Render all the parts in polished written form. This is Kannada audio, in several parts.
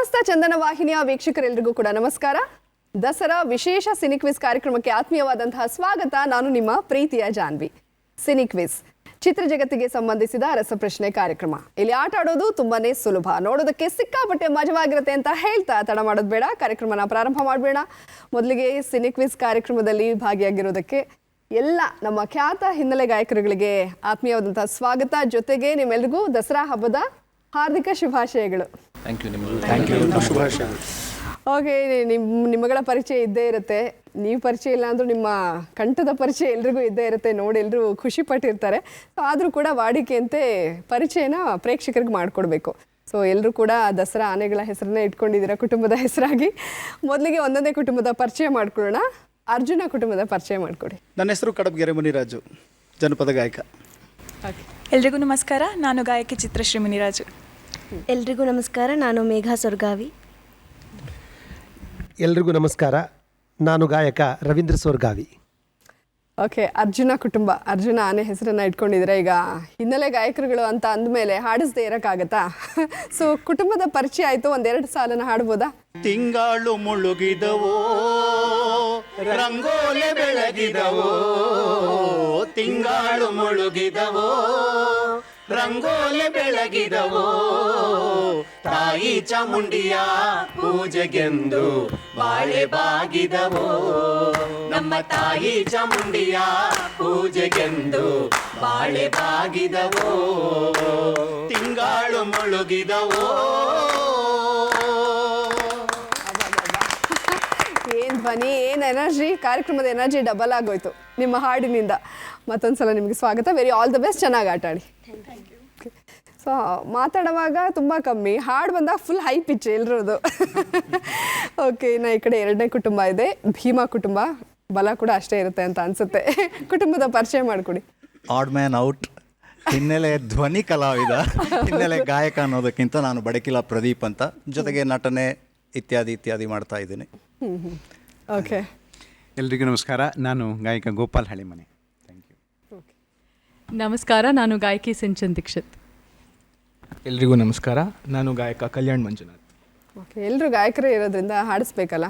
ಸಮಸ್ತ ಚಂದನ ವಾಹಿನಿಯ ವೀಕ್ಷಕರೆಲ್ಲರಿಗೂ ಕೂಡ ನಮಸ್ಕಾರ. ದಸರಾ ವಿಶೇಷ ಸಿನಿಕ್ವಿಸ್ ಕಾರ್ಯಕ್ರಮಕ್ಕೆ ಆತ್ಮೀಯವಾದಂತಹ ಸ್ವಾಗತ. ನಾನು ನಿಮ್ಮ ಪ್ರೀತಿಯ ಜಾನ್ವಿ. ಸಿನಿಕ್ವಿಸ್ ಚಿತ್ರ ಜಗತ್ತಿಗೆ ಸಂಬಂಧಿಸಿದ ರಸಪ್ರಶ್ನೆ ಕಾರ್ಯಕ್ರಮ. ಇಲ್ಲಿ ಆಟ ಆಡೋದು ತುಂಬಾನೇ ಸುಲಭ, ನೋಡೋದಕ್ಕೆ ಸಿಕ್ಕಾಪಟ್ಟೆ ಮಜವಾಗಿರುತ್ತೆ ಅಂತ ಹೇಳ್ತಾ ತಡ ಮಾಡೋದು ಬೇಡ, ಕಾರ್ಯಕ್ರಮನ ಪ್ರಾರಂಭ ಮಾಡಬೇಡ. ಮೊದಲಿಗೆ ಸಿನಿಕ್ವಿಸ್ ಕಾರ್ಯಕ್ರಮದಲ್ಲಿ ಭಾಗಿಯಾಗಿರೋದಕ್ಕೆ ಎಲ್ಲ ನಮ್ಮ ಖ್ಯಾತ ಹಿನ್ನೆಲೆ ಗಾಯಕರುಗಳಿಗೆ ಆತ್ಮೀಯವಾದಂತಹ ಸ್ವಾಗತ. ಜೊತೆಗೆ ನಿಮ್ಮೆಲ್ಲರಿಗೂ ದಸರಾ ಹಬ್ಬದ ಹಾರ್ದಿಕ ಶುಭಾಶಯಗಳು. ಶುಭಾಶಯಗಳು. ಓಕೆ, ನಿಮ್ಮಗಳ ಪರಿಚಯ ಇದ್ದೇ ಇರುತ್ತೆ. ನೀವು ಪರಿಚಯ ಇಲ್ಲ ಅಂದರೂ ನಿಮ್ಮ ಕಂಠದ ಪರಿಚಯ ಎಲ್ರಿಗೂ ಇದ್ದೇ ಇರುತ್ತೆ. ನೋಡಿ ಎಲ್ಲರೂ ಖುಷಿ ಪಟ್ಟಿರ್ತಾರೆ. ಸೊ ಆದರೂ ಕೂಡ ವಾಡಿಕೆಯಂತೆ ಪರಿಚಯನ ಪ್ರೇಕ್ಷಕರಿಗೆ ಮಾಡಿಕೊಡ್ಬೇಕು. ಸೊ ಎಲ್ಲರೂ ಕೂಡ ದಸರಾ ಆನೆಗಳ ಹೆಸರನ್ನೇ ಇಟ್ಕೊಂಡಿದ್ದೀರಾ ಕುಟುಂಬದ ಹೆಸರಾಗಿ. ಮೊದಲಿಗೆ ಒಂದೊಂದೇ ಕುಟುಂಬದ ಪರಿಚಯ ಮಾಡ್ಕೊಳ್ಳೋಣ. ಅರ್ಜುನ ಕುಟುಂಬದ ಪರಿಚಯ ಮಾಡಿಕೊಡಿ. ನನ್ನ ಹೆಸರು ಕಡಬಗೆರೆ ಮುನಿರಾಜು, ಜನಪದ ಗಾಯಕ. ಎಲ್ರಿಗೂ ನಮಸ್ಕಾರ, ನಾನು ಗಾಯಕಿ ಚಿತ್ರಶ್ರೀ ಮುನಿರಾಜು. ಎಲ್ರಿಗೂ ನಮಸ್ಕಾರ, ನಾನು ಮೇಘಾ ಸೊರ್ಗಾವಿ. ಎಲ್ರಿಗೂ ನಮಸ್ಕಾರ, ನಾನು ಗಾಯಕ ರವೀಂದ್ರ ಸೋರ್ಗಾವಿ. ಓಕೆ, ಅರ್ಜುನ ಕುಟುಂಬ, ಅರ್ಜುನ ಆನೆ ಹೆಸರನ್ನ ಇಟ್ಕೊಂಡಿದ್ರೆ ಈಗ ಹಿನ್ನೆಲೆ ಗಾಯಕರುಗಳು ಅಂತ ಅಂದಮೇಲೆ ಹಾಡಿಸದೇ ಇರೋಕ್ಕಾಗತ್ತಾ? ಸೊ ಕುಟುಂಬದ ಪರಿಚಯ ಆಯಿತು, ಒಂದೆರಡು ಸಾಲನ ಹಾಡ್ಬೋದಾ? ತಿಂಗಾಳು ಮುಳುಗಿದವೋ ರಂಗೋಲೆ ಬೆಳಗಿದವೋ, ತಿಂಗಾಳು ಮುಳುಗಿದವೋ ರಂಗೋಲೆ ಬೆಳಗಿದವೋ, ತಾಯಿ ಚಾಮುಂಡಿಯ ಪೂಜೆಗೆಂದು ಬಾಳೆ ಬಾಗಿದವೋ, ನಮ್ಮ ತಾಯಿ ಚಾಮುಂಡಿಯ ಪೂಜೆಗೆಂದು ಬಾಳೆ ಬಾಗಿದವೋ, ತಿಂಗಾಳು ಮುಳುಗಿದವೋ. ಏನು ಧ್ವನಿ, ಏನು ಎನರ್ಜಿ! ಕಾರ್ಯಕ್ರಮದ ಎನರ್ಜಿ ಡಬಲ್ ಆಗೋಯ್ತು ನಿಮ್ಮ ಹಾಡಿನಿಂದ. ಮತ್ತೊಂದ್ಸಲ ನಿಮಗೆ ಸ್ವಾಗತ. ವೆರಿ ಆಲ್ ದ ಬೆಸ್ಟ್, ಚೆನ್ನಾಗಿ ಆಟ ಆಡಿ. ಸೊ ಮಾತಾಡುವಾಗ ತುಂಬ ಕಮ್ಮಿ, ಹಾಡು ಬಂದಾಗ ಫುಲ್ ಹೈ ಪಿಚ್ ಎಲ್ರದು. ಓಕೆ, ಇನ್ನು ಈ ಕಡೆ ಎರಡನೇ ಕುಟುಂಬ ಇದೆ, ಭೀಮಾ ಕುಟುಂಬ. ಬಲ ಕೂಡ ಅಷ್ಟೇ ಇರುತ್ತೆ ಅಂತ ಅನ್ಸುತ್ತೆ. ಕುಟುಂಬದ ಪರಿಚಯ ಮಾಡಿಕೊಡಿ. ಆಡ್ ಮ್ಯಾನ್ ಔಟ್, ಹಿನ್ನೆಲೆ ಧ್ವನಿ ಕಲಾವಿದ, ಹಿನ್ನೆಲೆ ಗಾಯಕ ಅನ್ನೋದಕ್ಕಿಂತ ನಾನು ಬಡಕಿಲ ಪ್ರದೀಪ್ ಅಂತ, ಜೊತೆಗೆ ನಟನೆ ಇತ್ಯಾದಿ ಮಾಡ್ತಾ ಇದ್ದೀನಿ. ಓಕೆ, ಎಲ್ರಿಗೂ ನಮಸ್ಕಾರ, ನಾನು ಗಾಯಕ ಗೋಪಾಲ್ ಹಳಿಮನೆ. Thank you. ನಮಸ್ಕಾರ, ನಾನು ಗಾಯಕಿ ಸಿಂಚನ್ ದೀಕ್ಷಿತ್. ಎಲ್ರಿಗೂ ನಮಸ್ಕಾರ, ನಾನು ಗಾಯಕ ಕಲ್ಯಾಣ್ ಮಂಜುನಾಥ್. ಓಕೆ, ಎಲ್ಲರೂ ಗಾಯಕರೇ ಇರೋದ್ರಿಂದ ಹಾಡಿಸ್ಬೇಕಲ್ಲ.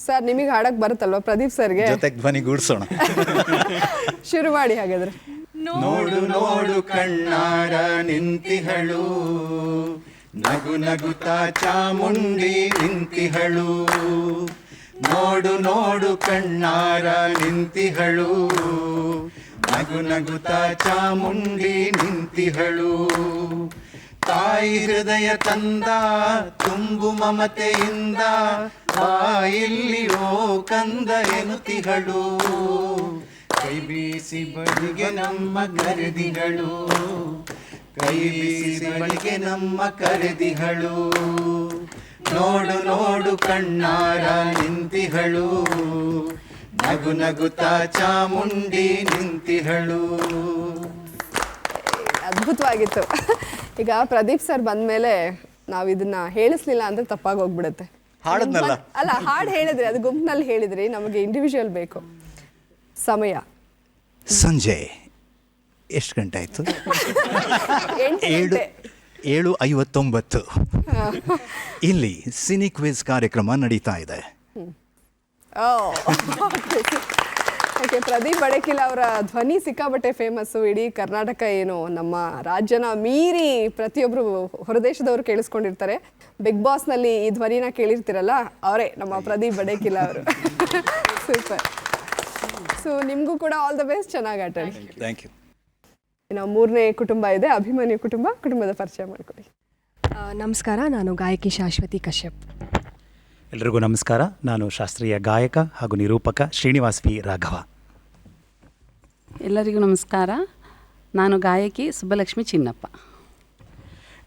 ಸರ್, ನಿಮಗೆ ಹಾಡಕ್ಕೆ ಬರುತ್ತಲ್ವ ಪ್ರದೀಪ್ ಸರ್ಗೆ? ಜೊತೆಗೆ ಧ್ವನಿಗೂಡಿಸೋಣ. ಶುರು ಮಾಡಿ ಹಾಗಾದ್ರೆ. ನೋಡು ನೋಡು ಕಣ್ಣಾರ ನಿಂತಿಹಳು, ನಗು ನಗುತ್ತಾ ಚಾಮುಂಡಿ ನಿಂತಿಹಳು, ನೋಡು ನೋಡು ಕಣ್ಣಾರ ನಿಂತಿಹಳು, ನಗು ನಗುತ್ತಾ ಚಾಮುಂಡಿ ನಿಂತಿಹಳು, ತಾಯಿ ಹೃದಯ ತಂದ ತುಂಬು ಮಮತೆಯಿಂದ ಬಾಯಿಲ್ಲಿ ಓ ಕಂದ ಎನ್ನುತ್ತಿಹಳು, ಕೈ ಬೀಸಿ ಬಳಿಗೆ ನಮ್ಮ ಕರೆದಿಗಳು, ಕೈ ಬೀಸಿ ಬಳಿಗೆ ನಮ್ಮ ಕರೆದಿಹಳು, ನೋಡು ನೋಡು ಕಣ್ಣಾರ ನಿಂತಿಹಳು, ನಗು ನಗುತ್ತಾ ಚಾಮುಂಡಿ ನಿಂತಿಹಳು. ಅದ್ಭುತವಾಗಿತ್ತು. ಈಗ ಪ್ರದೀಪ್ ಸರ್ ಬಂದ್ಮೇಲೆ ನಾವು ಇದನ್ನ ಹೇಳಿಸ್ಲಿಲ್ಲ ಅಂದ್ರೆ ತಪ್ಪಾಗಿ ಹೋಗ್ಬಿಡುತ್ತೆ. ಹಾಡದ್ನಲ್ಲ, ಅಲ್ಲ, ಹಾಡು ಹೇಳಿದ್ರಿ, ಅದು ಗುಂಪಿನಲ್ಲಿ ಹೇಳಿದ್ರಿ, ನಮಗೆ ಇಂಡಿವಿಜುವಲ್ ಬೇಕು. ಸಮಯ ಸಂಜೆ ಎಷ್ಟು ಗಂಟೆ ಆಯಿತು? 8 7:59. ಇಲ್ಲಿ ಸಿನಿಕ್ವಿಸ್ ಕಾರ್ಯಕ್ರಮ ನಡೀತಾ ಇದೆ. ಓಕೆ, ಪ್ರದೀಪ್ ಬಡಕಿಲ ಅವರ ಧ್ವನಿ ಸಿಕ್ಕಾಬಟ್ಟೆ ಫೇಮಸ್ಸು. ಇಡೀ ಕರ್ನಾಟಕ ಏನು ನಮ್ಮ ರಾಜ್ಯನ ಮೀರಿ ಪ್ರತಿಯೊಬ್ಬರು ಹೊರದೇಶದವರು ಕೇಳಿಸ್ಕೊಂಡಿರ್ತಾರೆ. ಬಿಗ್ ಬಾಸ್ನಲ್ಲಿ ಈ ಧ್ವನಿನ ಕೇಳಿರ್ತೀರಲ್ಲ, ಅವರೇ ನಮ್ಮ ಪ್ರದೀಪ್ ಬಡಕಿಲ ಅವರು. ಸೂಪರ್. ಸೊ ನಿಮಗೂ ಕೂಡ ಆಲ್ ದ ಬೆಸ್ಟ್, ಚೆನ್ನಾಗಿ ಆಟ ಆಡಿ. Thank you. ಇನ್ನು ಮೂರನೇ ಕುಟುಂಬ ಇದೆ, ಅಭಿಮನ್ಯು ಕುಟುಂಬ. ಕುಟುಂಬದ ಪರಿಚಯ ಮಾಡಿಕೊಡಿ. ನಮಸ್ಕಾರ, ನಾನು ಗಾಯಕಿ ಶಾಶ್ವತಿ ಕಶ್ಯಪ್. ಎಲ್ರಿಗೂ ನಮಸ್ಕಾರ, ನಾನು ಶಾಸ್ತ್ರೀಯ ಗಾಯಕ ಹಾಗೂ ನಿರೂಪಕ ಶ್ರೀನಿವಾಸ್ ವಿ ರಾಘವ. ಎಲ್ಲರಿಗೂ ನಮಸ್ಕಾರ, ನಾನು ಗಾಯಕಿ ಸುಬ್ಬಲಕ್ಷ್ಮಿ ಚಿನ್ನಪ್ಪ.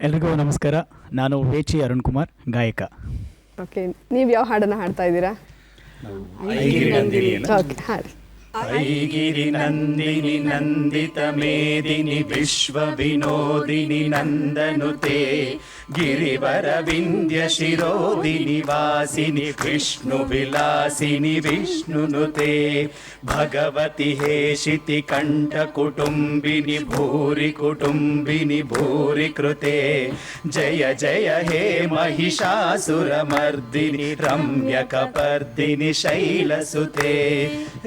ಎಲ್ರಿಗೂ ನಮಸ್ಕಾರ, ನಾನು ವೇಚಿ ಅರುಣ್ ಕುಮಾರ್, ಗಾಯಕ. ಓಕೆ, ನೀವು ಯಾವ ಹಾಡನ್ನು ಹಾಡ್ತಾ ಇದ್ದೀರಾ? ಓಕೆ, ಹಾಡಿ. ಐಗಿರಿ ನಂದಿನಿ ನಂದಿತ ಮೇದಿನಿ ವಿಶ್ವ ವಿನೋದಿನಿ ನಂದನುತೆ ಗಿರಿವರ ವಿಂಧ್ಯ ಶಿರೋದಿನಿ ವಾಸಿನಿ ವಿಷ್ಣು ವಿಲಾಸಿನಿ ವಿಷ್ಣುನುತೆ ಭಗವತಿ ಹೇಷಿತಿ ಕಂಠ ಕುಟುಂಬಿನಿ ಭೂರಿ ಕೃತೆ ಜಯ ಜಯ ಹೇ ಮಹಿಷಾಸುರಮರ್ದಿನಿ ರಮ್ಯಕಪರ್ದಿನಿ ಶೈಲಸುತೆ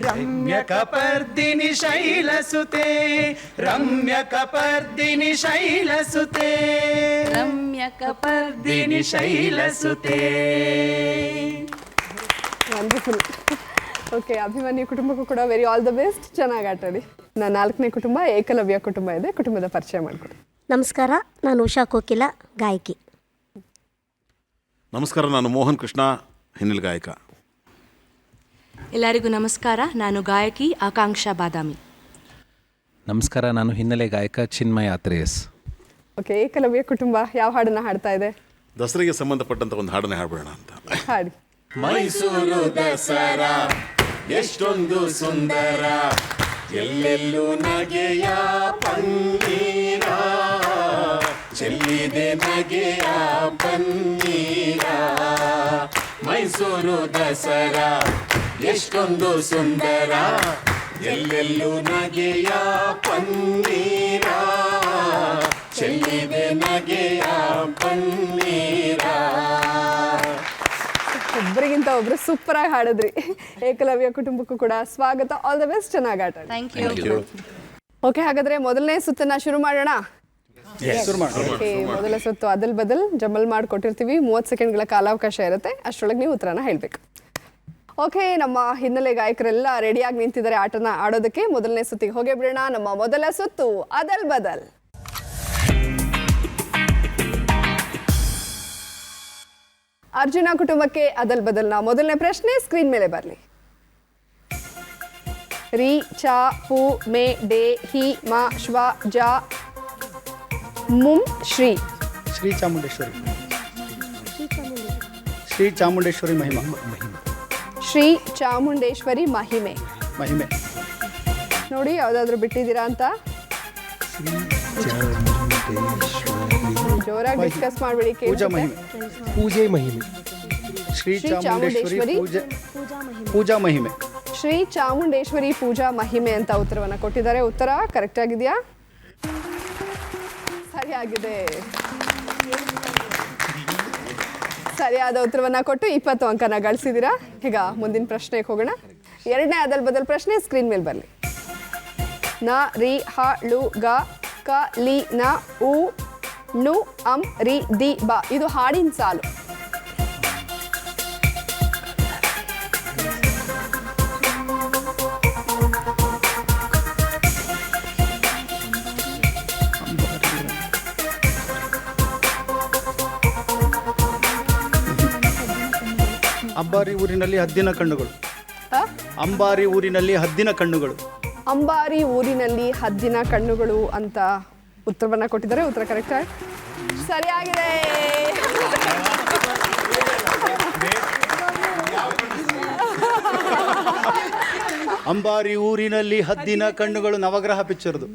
ರಮ್ಯಕಪರ್ದಿನಿ ಶೈಲಸುತೆ ರಮ್ಯಕಪರ್ದಿನಿ ಶೈಲಸುತೆ ರಮ್ಯಕಪರ್ದಿನಿ ಶೈಲಸುತೆ. ವಂಡರ್ಫುಲ್. ಓಕೆ, ಅಭಿಮನ್ಯು ಕುಟುಂಬಕ್ಕೂ ಕೂಡ ವೆರಿ ಆಲ್ ದ ಬೆಸ್ಟ್. ಚೆನ್ನಾಗಿ ಆಟಾಡಿ. ನನ್ನ 4ನೇ ಕುಟುಂಬ ಏಕಲವ್ಯ ಕುಟುಂಬ ಇದೆ. ಕುಟುಂಬದ ಪರಿಚಯ ಮಾಡಿಕೊಡಿ. ನಮಸ್ಕಾರ, ನಾನು ಉಷಾ ಕೋಕಿಲ, ಗಾಯಕಿ. ನಮಸ್ಕಾರ, ನಾನು ಮೋಹನ್ ಕೃಷ್ಣ, ಹಿನ್ನೆಲೆ ಗಾಯಕ. ಎಲ್ಲರಿಗೂ ನಮಸ್ಕಾರ, ನಾನು ಗಾಯಕಿ ಆಕಾಂಕ್ಷಾ ಬಾದಾಮಿ. ನಮಸ್ಕಾರ, ನಾನು ಹಿನ್ನೆಲೆ ಗಾಯಕ ಚಿನ್ಮಯ ಆತ್ರೇಯಸ್. ಓಕೆ, ಏಕಲವ್ಯ ಕುಟುಂಬ ಯಾವ ಹಾಡನ್ನ ಹಾಡ್ತಾ ಇದೆ? ದಸರೆಗೆ ಸಂಬಂಧಪಟ್ಟಂತ ಒಂದು ಹಾಡನ್ನೇ ಹಾಡಬೇಡ ಅಂತ. ಹಾಡಿ. ಮೈಸೂರು ದಸರಾ ಎಷ್ಟೊಂದು ಸುಂದರ, ಎಲ್ಲೆಲ್ಲೂ ನಗೆಯ ಪನ್ನೀರ, ಚೆಲ್ಲಿದೆ ನಗೆಯ ಪನ್ನೀರ. ಮೈಸೂರು ದಸರಾ ಎಷ್ಟೊಂದು ಸುಂದರ, ಎಲ್ಲೆಲ್ಲೂ ನಗೆಯ ಪನ್ನೀರ, ಚೆಲ್ಲಿದೆ ನಗೆಯ ಪನ್ನೀರ. ಒಬ್ಬರಿಗಿಂತ ಒಬ್ರು ಸೂಪರ್ ಆಗಿ ಹಾಡಿದ್ರಿ. ಏಕಲವ್ಯ ಕುಟುಂಬಕ್ಕೂ ಕೂಡ ಸ್ವಾಗತ, ಆಲ್ ದ ಬೆಸ್ಟ್. ಚೆನ್ನಾಗಿ ಆಟ. Thank you. ಓಕೆ, ಹಾಗಾದ್ರೆ ಮೊದಲನೇ ಸುತ್ತನ್ನ ಶುರು ಮಾಡೋಣ. ಓಕೆ, ಮೊದಲ ಸುತ್ತು ಅದಲ್ ಬದಲ್ ಜಮಲ್ ಮಾಡಿಕೊಟ್ಟಿರ್ತೀವಿ. 30 ಸೆಕೆಂಡ್ಗಳ ಕಾಲಾವಕಾಶ ಇರುತ್ತೆ. ಅಷ್ಟರೊಳಗೆ ನೀವು ಉತ್ತರನ ಹೇಳಬೇಕು. ಓಕೆ, ನಮ್ಮ ಹಿನ್ನೆಲೆ ಗಾಯಕರೆಲ್ಲ ರೆಡಿಯಾಗಿ ನಿಂತಿದ್ದಾರೆ ಆಟನ ಆಡೋದಕ್ಕೆ. ಮೊದಲನೇ ಸುತ್ತಿಗೆ ಹೋಗೇ ಬಿಡೋಣ. ನಮ್ಮ ಮೊದಲ ಸುತ್ತು ಅದಲ್ ಬದಲ್. ಅರ್ಜುನ ಕುಟುಂಬಕ್ಕೆ ಅದಲ್ ಬದಲ್ನ ಮೊದಲನೇ ಪ್ರಶ್ನೆ ಸ್ಕ್ರೀನ್ ಮೇಲೆ ಬರಲಿ. ರಿ ಚ ಪು ಮೆ ಡೆ ಹಿ ಮ ಶ್ವ ಜ ಮುಂ ಶ್ರೀ. ಶ್ರೀ ಚಾಮುಂಡೇಶ್ವರಿ. ಶ್ರೀ ಚಾಮುಂಡೇಶ್ವರಿ ಮಹಿಮಾ. ಶ್ರೀ ಚಾಮುಂಡೇಶ್ವರಿ ಮಹಿಮೆ. ಮಹಿಮೆ ನೋಡಿ, ಯಾವುದಾದ್ರೂ ಬಿಟ್ಟಿದ್ದೀರಾ ಅಂತ ಜೋರಾಗಿ ಡಿಸ್ಕಸ್ ಮಾಡಬೇಡಿ. ಪೂಜಾ ಮಹಿಮೆ. ಪೂಜೆ ಮಹಿಮೆ. ಶ್ರೀ ಚಾಮುಂಡೇಶ್ವರಿ ಪೂಜಾ ಮಹಿಮೆ. ಶ್ರೀ ಚಾಮುಂಡೇಶ್ವರಿ ಪೂಜಾ ಮಹಿಮೆ ಅಂತ ಉತ್ತರವನ್ನು ಕೊಟ್ಟಿದ್ದಾರೆ. ಉತ್ತರ ಕರೆಕ್ಟ್ ಆಗಿದೆಯಾ? ಸರಿಯಾಗಿದೆ. ಸರಿಯಾದ ಉತ್ತರವನ್ನು ಕೊಟ್ಟು 20 ಅಂಕನ ಗಳಿಸಿದ್ದೀರಾ. ಈಗ ಮುಂದಿನ ಪ್ರಶ್ನೆಗೆ ಹೋಗೋಣ. ಎರಡನೇ ಅದಲ್ ಬದಲ್ ಪ್ರಶ್ನೆ ಸ್ಕ್ರೀನ್ ಮೇಲೆ ಬರಲಿ. ನ ರಿ ಹ ಳು ಗ ಕ ಲಿ ನ ಉ ನು ಅಂ ರಿ ದಿ ಬ. ಇದು ಹಾಡಿನ ಸಾಲು. ಅಂಬಾರಿ ಊರಿನಲ್ಲಿ ಹದ್ದಿನ ಕಣ್ಣುಗಳು. ಅಂಬಾರಿ ಊರಿನಲ್ಲಿ ಹದ್ದಿನ ಕಣ್ಣುಗಳು. ಅಂಬಾರಿ ಊರಿನಲ್ಲಿ ಹದ್ದಿನ ಕಣ್ಣುಗಳು ಅಂತ ಉತ್ತರವನ್ನ ಕೊಟ್ಟಿದ್ದಾರೆ. ಉತ್ತರ ಕರೆಕ್ಟ್ ಸರಿಯಾಗಿದೆ. ಅಂಬಾರಿ ಊರಿನಲ್ಲಿ ಹದ್ದಿನ ಕಣ್ಣುಗಳು ನವಗ್ರಹ ಪಿಕ್ಚರ್ದು.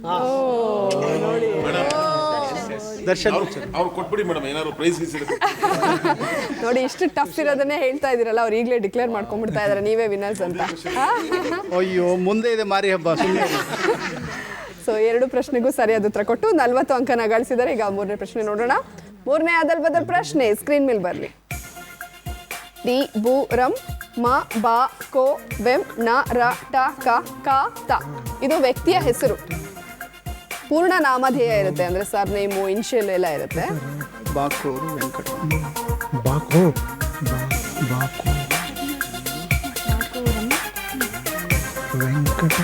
ದರ್ಶನ್ ಅವ್ರು ಕೊಟ್ಬಿಡಿ ಮೇಡಮ್, ಏನಾದ್ರು ಪ್ರೈಸ್ ನೋಡಿ, ಇಷ್ಟು ಟಫ್ ಇರೋದನ್ನೇ ಹೇಳ್ತಾ ಇದ್ದೀರಲ್ಲ, ಅವ್ರು ಈಗಲೇ ಡಿಕ್ಲೇರ್ ಮಾಡ್ಕೊಂಡ್ಬಿಡ್ತಾ ಇದ್ದಾರೆ ನೀವೇ ವಿನ್ನರ್ಸ್ ಅಂತ. ಅಯ್ಯೋ, ಮುಂದೆ ಇದೆ ಮಾರಿ ಹಬ್ಬ. ಸೊ 2 ಪ್ರಶ್ನೆಗೂ ಸರಿಯಾದ ಉತ್ತರ ಕೊಟ್ಟು 40 ಅಂಕನ ಗಳಿಸಿದ್ದಾರೆ. ಈಗ 3ನೇ ಪ್ರಶ್ನೆ ನೋಡೋಣ. 3ನೇ ಅದಲ್ ಬದಲ್ ಪ್ರಶ್ನೆ ಸ್ಕ್ರೀನ್ ಮೇಲೆ ಬರಲಿ. ಡಿ ಬು ರಂ ಮ ಬಾ ಕೋ ವೆಂ ನ ರ ಟ ಕ ಕ ತ. ಇದು ವ್ಯಕ್ತಿಯ ಹೆಸರು. ಪೂರ್ಣ ನಾಮಧೇಯ ಇರುತ್ತೆ, ಅಂದ್ರೆ ಸರ್ ನೇಮು, ಇನ್ಷಿಯಲ್ ಎಲ್ಲ ಇರುತ್ತೆ. ಬಾಕೋರು ವೆಂಕಟ. ಬಾಕೋ ವೆಂಕಟ.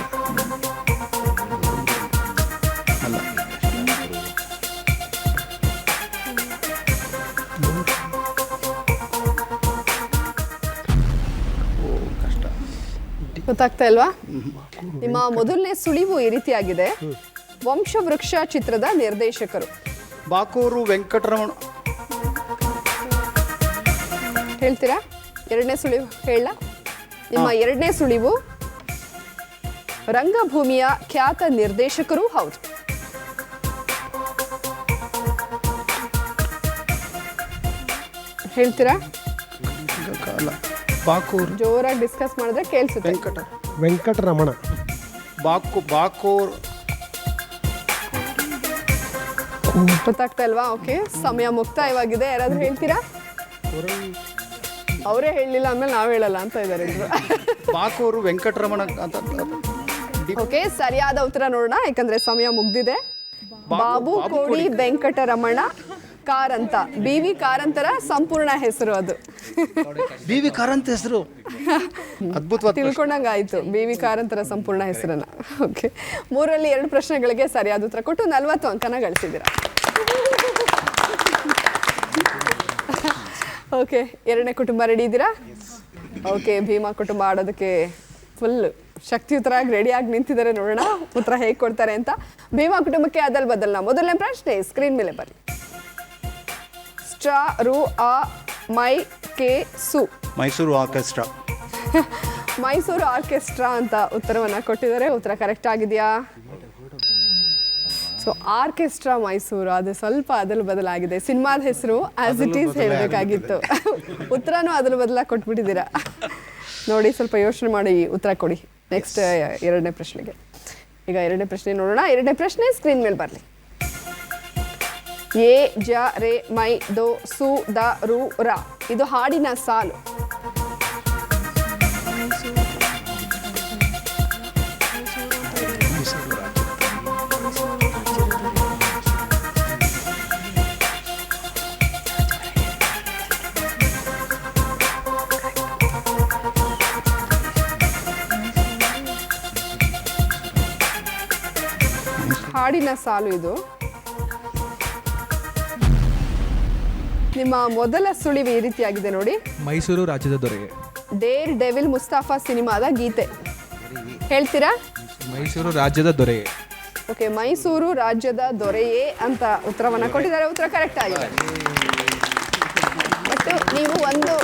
ಗೊತ್ತಾಗ್ತಾ ಇಲ್ವಾ? ನಿಮ್ಮ ಮೊದಲನೇ ಸುಳಿವು ಈ ರೀತಿಯಾಗಿದೆ. ವಂಶವೃಕ್ಷ ಚಿತ್ರದ ನಿರ್ದೇಶಕರು. ಬಾಕೂರು ವೆಂಕಟರಮಣ. ಹೇಳ್ತೀರಾ? 2ನೇ ಸುಳಿವು ಹೇಳ. ನಿಮ್ಮ 2ನೇ ಸುಳಿವು ರಂಗಭೂಮಿಯ ಖ್ಯಾತ ನಿರ್ದೇಶಕರೂ ಹೌದು. ಹೇಳ್ತೀರಾ? ಬಾಕೂರ್ ಜೋರಾಗಿ ಡಿಸ್ಕಸ್ ಮಾಡಿದ್ರೆ ಕೇಳಿಸುತ್ತೆ. ವೆಂಕಟರಮಣ. ಬಾಕೂರ್ ಗೊತ್ತಾಗ್ತಾ ಇಲ್ವಾ? ಓಕೆ, ಸಮಯ ಮುಕ್ತಾಯವಾಗಿದೆ. ಯಾರಾದ್ರೂ ಹೇಳ್ತೀರಾ? ಅವರೇ ಹೇಳಲಿಲ್ಲ, ಆಮೇಲೆ ನಾವು ಹೇಳಲ್ಲ ಅಂತ ಇದ್ದಾರೆ ಇದ್ರು. ಬಾಕೂರು ವೆಂಕಟರಮಣ ಅಂತ. ಓಕೆ, ಸರಿಯಾದ ಉತ್ತರ ನೋಡೋಣ, ಯಾಕಂದ್ರೆ ಸಮಯ ಮುಗ್ದಿದೆ. ಬಾಬು ಕೋಡಿ ವೆಂಕಟರಮಣ ಕಾರಂತ. BV ಕಾರಂತರ ಸಂಪೂರ್ಣ ಹೆಸರು ಅದು. BV ಕಾರಂತ ಹೆಸರು ಅದ್ಭುತವಾದ ತಿಳ್ಕೊಂಡಂಗಾಯ್ತು BV ಕಾರಂತರ ಸಂಪೂರ್ಣ ಹೆಸರನ್ನ. ಓಕೆ, 3ರಲ್ಲಿ 2 ಪ್ರಶ್ನೆಗಳಿಗೆ ಸರಿಯಾದ ಉತ್ತರ ಕೊಟ್ಟು 40 ಅಂಕನ ಗಳಿಸಿದ್ದೀರಾ. ಓಕೆ, 2ನೇ ಕುಟುಂಬ ರೆಡಿ ಇದ್ದೀರಾ? ಓಕೆ, ಭೀಮಾ ಕುಟುಂಬ ಆಡೋದಕ್ಕೆ ಫುಲ್ ಶಕ್ತಿಯುತರಾಗಿ ರೆಡಿಯಾಗಿ ನಿಂತಿದ್ದಾರೆ. ನೋಡೋಣ ಉತ್ತರ ಹೇಗೆ ಕೊಡ್ತಾರೆ ಅಂತ. ಭೀಮಾ ಕುಟುಂಬಕ್ಕೆ ಅದಲ್ ಬದಲ್ನ ಮೊದಲನೇ ಪ್ರಶ್ನೆ ಸ್ಕ್ರೀನ್ ಮೇಲೆ ಬರಲಿ. ಸ್ಟ್ರಾ ರು ಆ ಮೈ ಕೆ ಸು. ಮೈಸೂರು ಆರ್ಕೆಸ್ಟ್ರಾ. ಮೈಸೂರು ಆರ್ಕೆಸ್ಟ್ರಾ ಅಂತ ಉತ್ತರವನ್ನ ಕೊಟ್ಟಿದ್ದಾರೆ. ಉತ್ತರ ಕರೆಕ್ಟ್ ಆಗಿದೆಯಾ? ಸೊ ಆರ್ಕೆಸ್ಟ್ರಾ ಮೈಸೂರು, ಅದು ಸ್ವಲ್ಪ ಅದಲು ಬದಲಾಗಿದೆ. ಸಿನಿಮಾದ ಹೆಸರು ಆಸ್ ಇಟ್ ಈಸ್ ಹೇಳಬೇಕಾಗಿತ್ತು. ಉತ್ತರನೂ ಅದಲು ಬದಲಾಗಿ ಕೊಟ್ಬಿಟ್ಟಿದ್ದೀರಾ. ನೋಡಿ, ಸ್ವಲ್ಪ ಯೋಚನೆ ಮಾಡಿ ಉತ್ತರ ಕೊಡಿ ನೆಕ್ಸ್ಟ್ 2ನೇ ಪ್ರಶ್ನೆಗೆ. ಈಗ 2ನೇ ಪ್ರಶ್ನೆ ನೋಡೋಣ. 2ನೇ ಪ್ರಶ್ನೆ ಸ್ಕ್ರೀನ್ ಮೇಲೆ ಬರಲಿ. ಎ ಜ ರೇ ಮೈ ದೋ ಸು ದ ರು ರ. ಇದು ಹಾಡಿನ ಸಾಲು. ಹಾಡಿನ ಸಾಲು ಇದು. ನಿಮ್ಮ ಮೊದಲ ಸುಳಿವು ಈ ರೀತಿಯಾಗಿದೆ ನೋಡಿ. ಮೈಸೂರು ರಾಜ್ಯದ ದೊರೆಯೇ. ಡೇರ್ ಡೆವಿಲ್ ಮುಸ್ತಾಫಾ ಸಿನಿಮಾದ ಗೀತೆ. ಹೇಳ್ತೀರಾ? ಮೈಸೂರು ರಾಜ್ಯದ ದೊರೆಯೇ. ಓಕೆ, ಮೈಸೂರು ರಾಜ್ಯದ ದೊರೆಯೇ ಅಂತ ಉತ್ತರವನ್ನ ಕೊಟ್ಟಿದ್ದಾರೆ. ಉತ್ತರ ಕರೆಕ್ಟ್ ಆಗಿದೆ. ಮತ್ತು ನೀವು ಒಂದು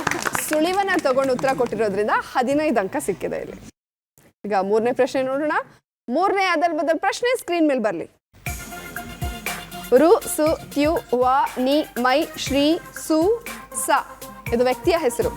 ಸುಳಿವನ್ನ ತಗೊಂಡು ಉತ್ತರ ಕೊಟ್ಟಿರೋದ್ರಿಂದ 15 ಅಂಕ ಸಿಕ್ಕಿದೆ ಇಲ್ಲಿ. ಈಗ 3ನೇ ಪ್ರಶ್ನೆ ನೋಡೋಣ. 3ನೇ ಅದಲ್ ಬದಲ್ ಪ್ರಶ್ನೆ ಸ್ಕ್ರೀನ್ ಮೇಲೆ ಬರಲಿ. ರು ಸು ತ್ಯು ವ ನಿ ಮೈ ಶ್ರೀ ಸು ಸ. ಇದು ವ್ಯಕ್ತಿಯ ಹೆಸರು.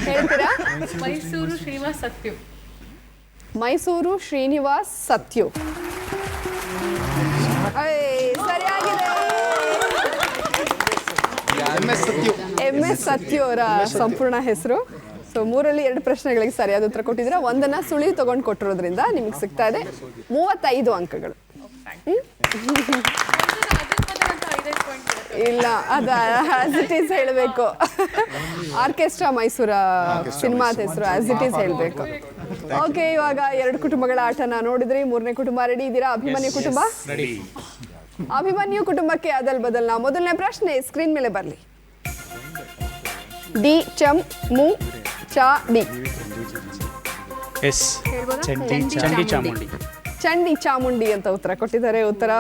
ಹೇಳ್ತೀರಾ? ಮೈಸೂರು ಶ್ರೀನಿವಾಸ್ ಸತ್ಯು. ಮೈಸೂರು ಶ್ರೀನಿವಾಸ್ ಸತ್ಯು. ಸರಿಯಾಗಿದೆ. MS ಸತ್ಯು ಅವರ ಸಂಪೂರ್ಣ ಹೆಸರು. ಸೊ 3ರಲ್ಲಿ 2 ಪ್ರಶ್ನೆಗಳಿಗೆ ಸರಿಯಾದ ಉತ್ತರ ಕೊಟ್ಟಿದ್ದೀರಾ. ಒಂದನ್ನ ಸುಳಿವು ತಗೊಂಡು ಕೊಟ್ಟಿರೋದ್ರಿಂದ ನಿಮಗೆ ಸಿಗ್ತಾ ಇದೆ 35 ಅಂಕಗಳು. ಇಲ್ಲ, ಅದು ಆಸ್ ಇಟ್ ಈಸ್ ಹೇಳಬೇಕು. ಆರ್ಕೆಸ್ಟ್ರಾ ಮೈಸೂರ ಸಿನಿಮಾದ ಹೆಸರು ಆಸ್ ಇಟ್ ಈಸ್ ಹೇಳಬೇಕು. ಓಕೆ, ಇವಾಗ 2 ಕುಟುಂಬಗಳ ಆಟನ ನೋಡಿದ್ರಿ. 3ನೇ ಕುಟುಂಬ ರೆಡಿ ಇದ್ದೀರಾ? ಅಭಿಮನ್ಯು ಕುಟುಂಬ. ಅಭಿಮನ್ಯು ಕುಟುಂಬಕ್ಕೆ ಅದಲ್ ಬದಲ್ನ ಮೊದಲನೇ ಪ್ರಶ್ನೆ ಸ್ಕ್ರೀನ್ ಮೇಲೆ ಬರಲಿ. ಡಿ ಚಂ ಮು ಚಾ ಡಿ. ಚಂಡಿ ಚಾಮುಂಡಿ. ಚಂಡಿ ಚಾಮುಂಡಿ ಅಂತ ಉತ್ತರ ಕೊಟ್ಟಿದ್ದಾರೆ. ಉತ್ತರ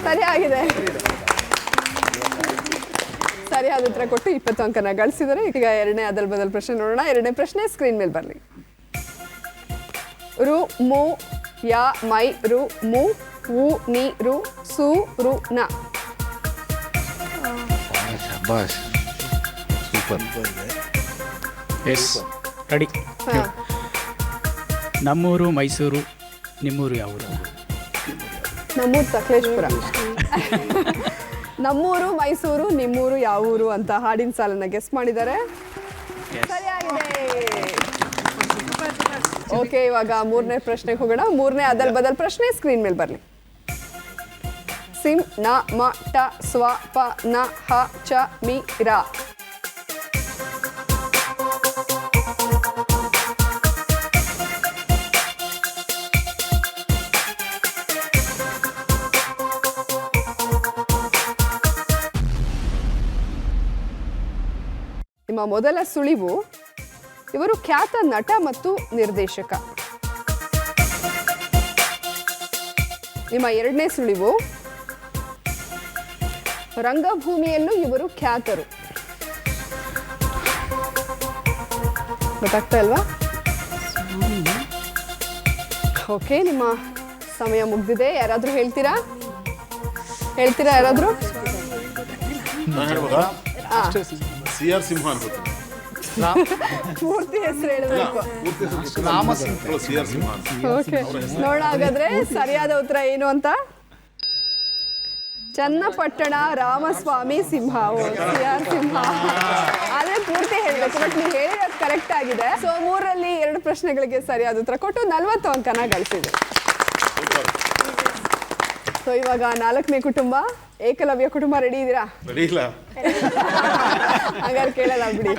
ಸರಿಯಾಗಿದೆ. ಸರಿಯಾದ ಉತ್ತರ ಕೊಟ್ಟು 20 ಅಂಕನ ಗಳಿಸಿದರೆ. ಈಗ 2ನೇ ಅದಲ್ ಬದಲ್ ಪ್ರಶ್ನೆ ನೋಡೋಣ. 2ನೇ ಪ್ರಶ್ನೆ ಸ್ಕ್ರೀನ್ ಮೇಲೆ ಬರಲಿ. ರು ಮು ಯಾ ಮೈ ರು ಮು ವು ನಿ ರು ಸು ರು ನ. ರೆಡಿ. ನಮ್ಮೂರು ಮೈಸೂರು, ನಿಮ್ಮೂರು ಯಾವೂರು? ನಮ್ಮೂರು ಸಕಲೇಶ್ಪುರ. ನಮ್ಮೂರು ಮೈಸೂರು, ನಿಮ್ಮೂರು ಯಾವೂರು ಅಂತ ಹಾಡಿನ ಸಾಲನ್ನ ಗೆಸ್ ಮಾಡಿದ್ದಾರೆ. ಸರಿಯಾಗಿದೆ. ಓಕೆ, ಇವಾಗ 3ನೇ ಪ್ರಶ್ನೆಗೆ ಹೋಗೋಣ. 3ನೇ ಅದಲ್ ಬದಲ್ ಪ್ರಶ್ನೆ ಸ್ಕ್ರೀನ್ ಮೇಲೆ ಬರಲಿ. ಸಿಂ ನ ಮ ಟ ಸ್ವ ಪ ನ ಹ ಚ ಮಿ ರ. ನಿಮ್ಮ ಮೊದಲ ಸುಳಿವು ಇವರು ಖ್ಯಾತ ನಟ ಮತ್ತು ನಿರ್ದೇಶಕ. ನಿಮ್ಮ ಎರಡನೇ ಸುಳಿವು ರಂಗಭೂಮಿಯಲ್ಲೂ ಇವರು ಖ್ಯಾತರು. ಗೊತ್ತಾಗ್ತಾ ಇಲ್ವಾ? ಓಕೆ, ನಿಮ್ಮ ಸಮಯ ಮುಗ್ದಿದೆ. ಯಾರಾದರೂ ಹೇಳ್ತೀರಾ ಯಾರಾದರೂ? ನಾನು ಹೇಳ್ಬೋದಾ? CR ಸಿಂಹ ಅನ್ಸುತ್ತೆ. ಪೂರ್ತಿ ಹೆಸರು ಹೇಳಬೇಕು. CR ಸಿಂಹ ಅಂತ. ಓಕೆ, ನೋಡ ಹಾಗಾದ್ರೆ ಸರಿಯಾದ ಉತ್ತರ ಏನು ಅಂತ. ಚನ್ನಪಟ್ಟಣ ರಾಮಸ್ವಾಮಿ ಸಿಂಹ. CR ಸಿಂಹ ಅದೇ ಪೂರ್ತಿ ಹೇಳಬೇಕು, ಬಟ್ ನೀವು ಹೇಳಿರೋದು ಕರೆಕ್ಟ್ ಆಗಿದೆ. ಸೊ 3ರಲ್ಲಿ 2 ಪ್ರಶ್ನೆಗಳಿಗೆ ಸರಿಯಾದ ಉತ್ತರ ಕೊಟ್ಟು 40 ಅಂಕನ ಗಳಿಸಿದೆ. ಸೊ ಇವಾಗ 4ನೇ ಕುಟುಂಬ ಏಕಲವ್ಯ ಕುಟುಂಬ. ರೆಡಿ ಇದ್ದೀರಾ? ರೆಡಿ ಇಲ್ಲ ಹಾಗಾದ್ರೆ ಕೇಳಲ್ಲ ಬಿಡಿ.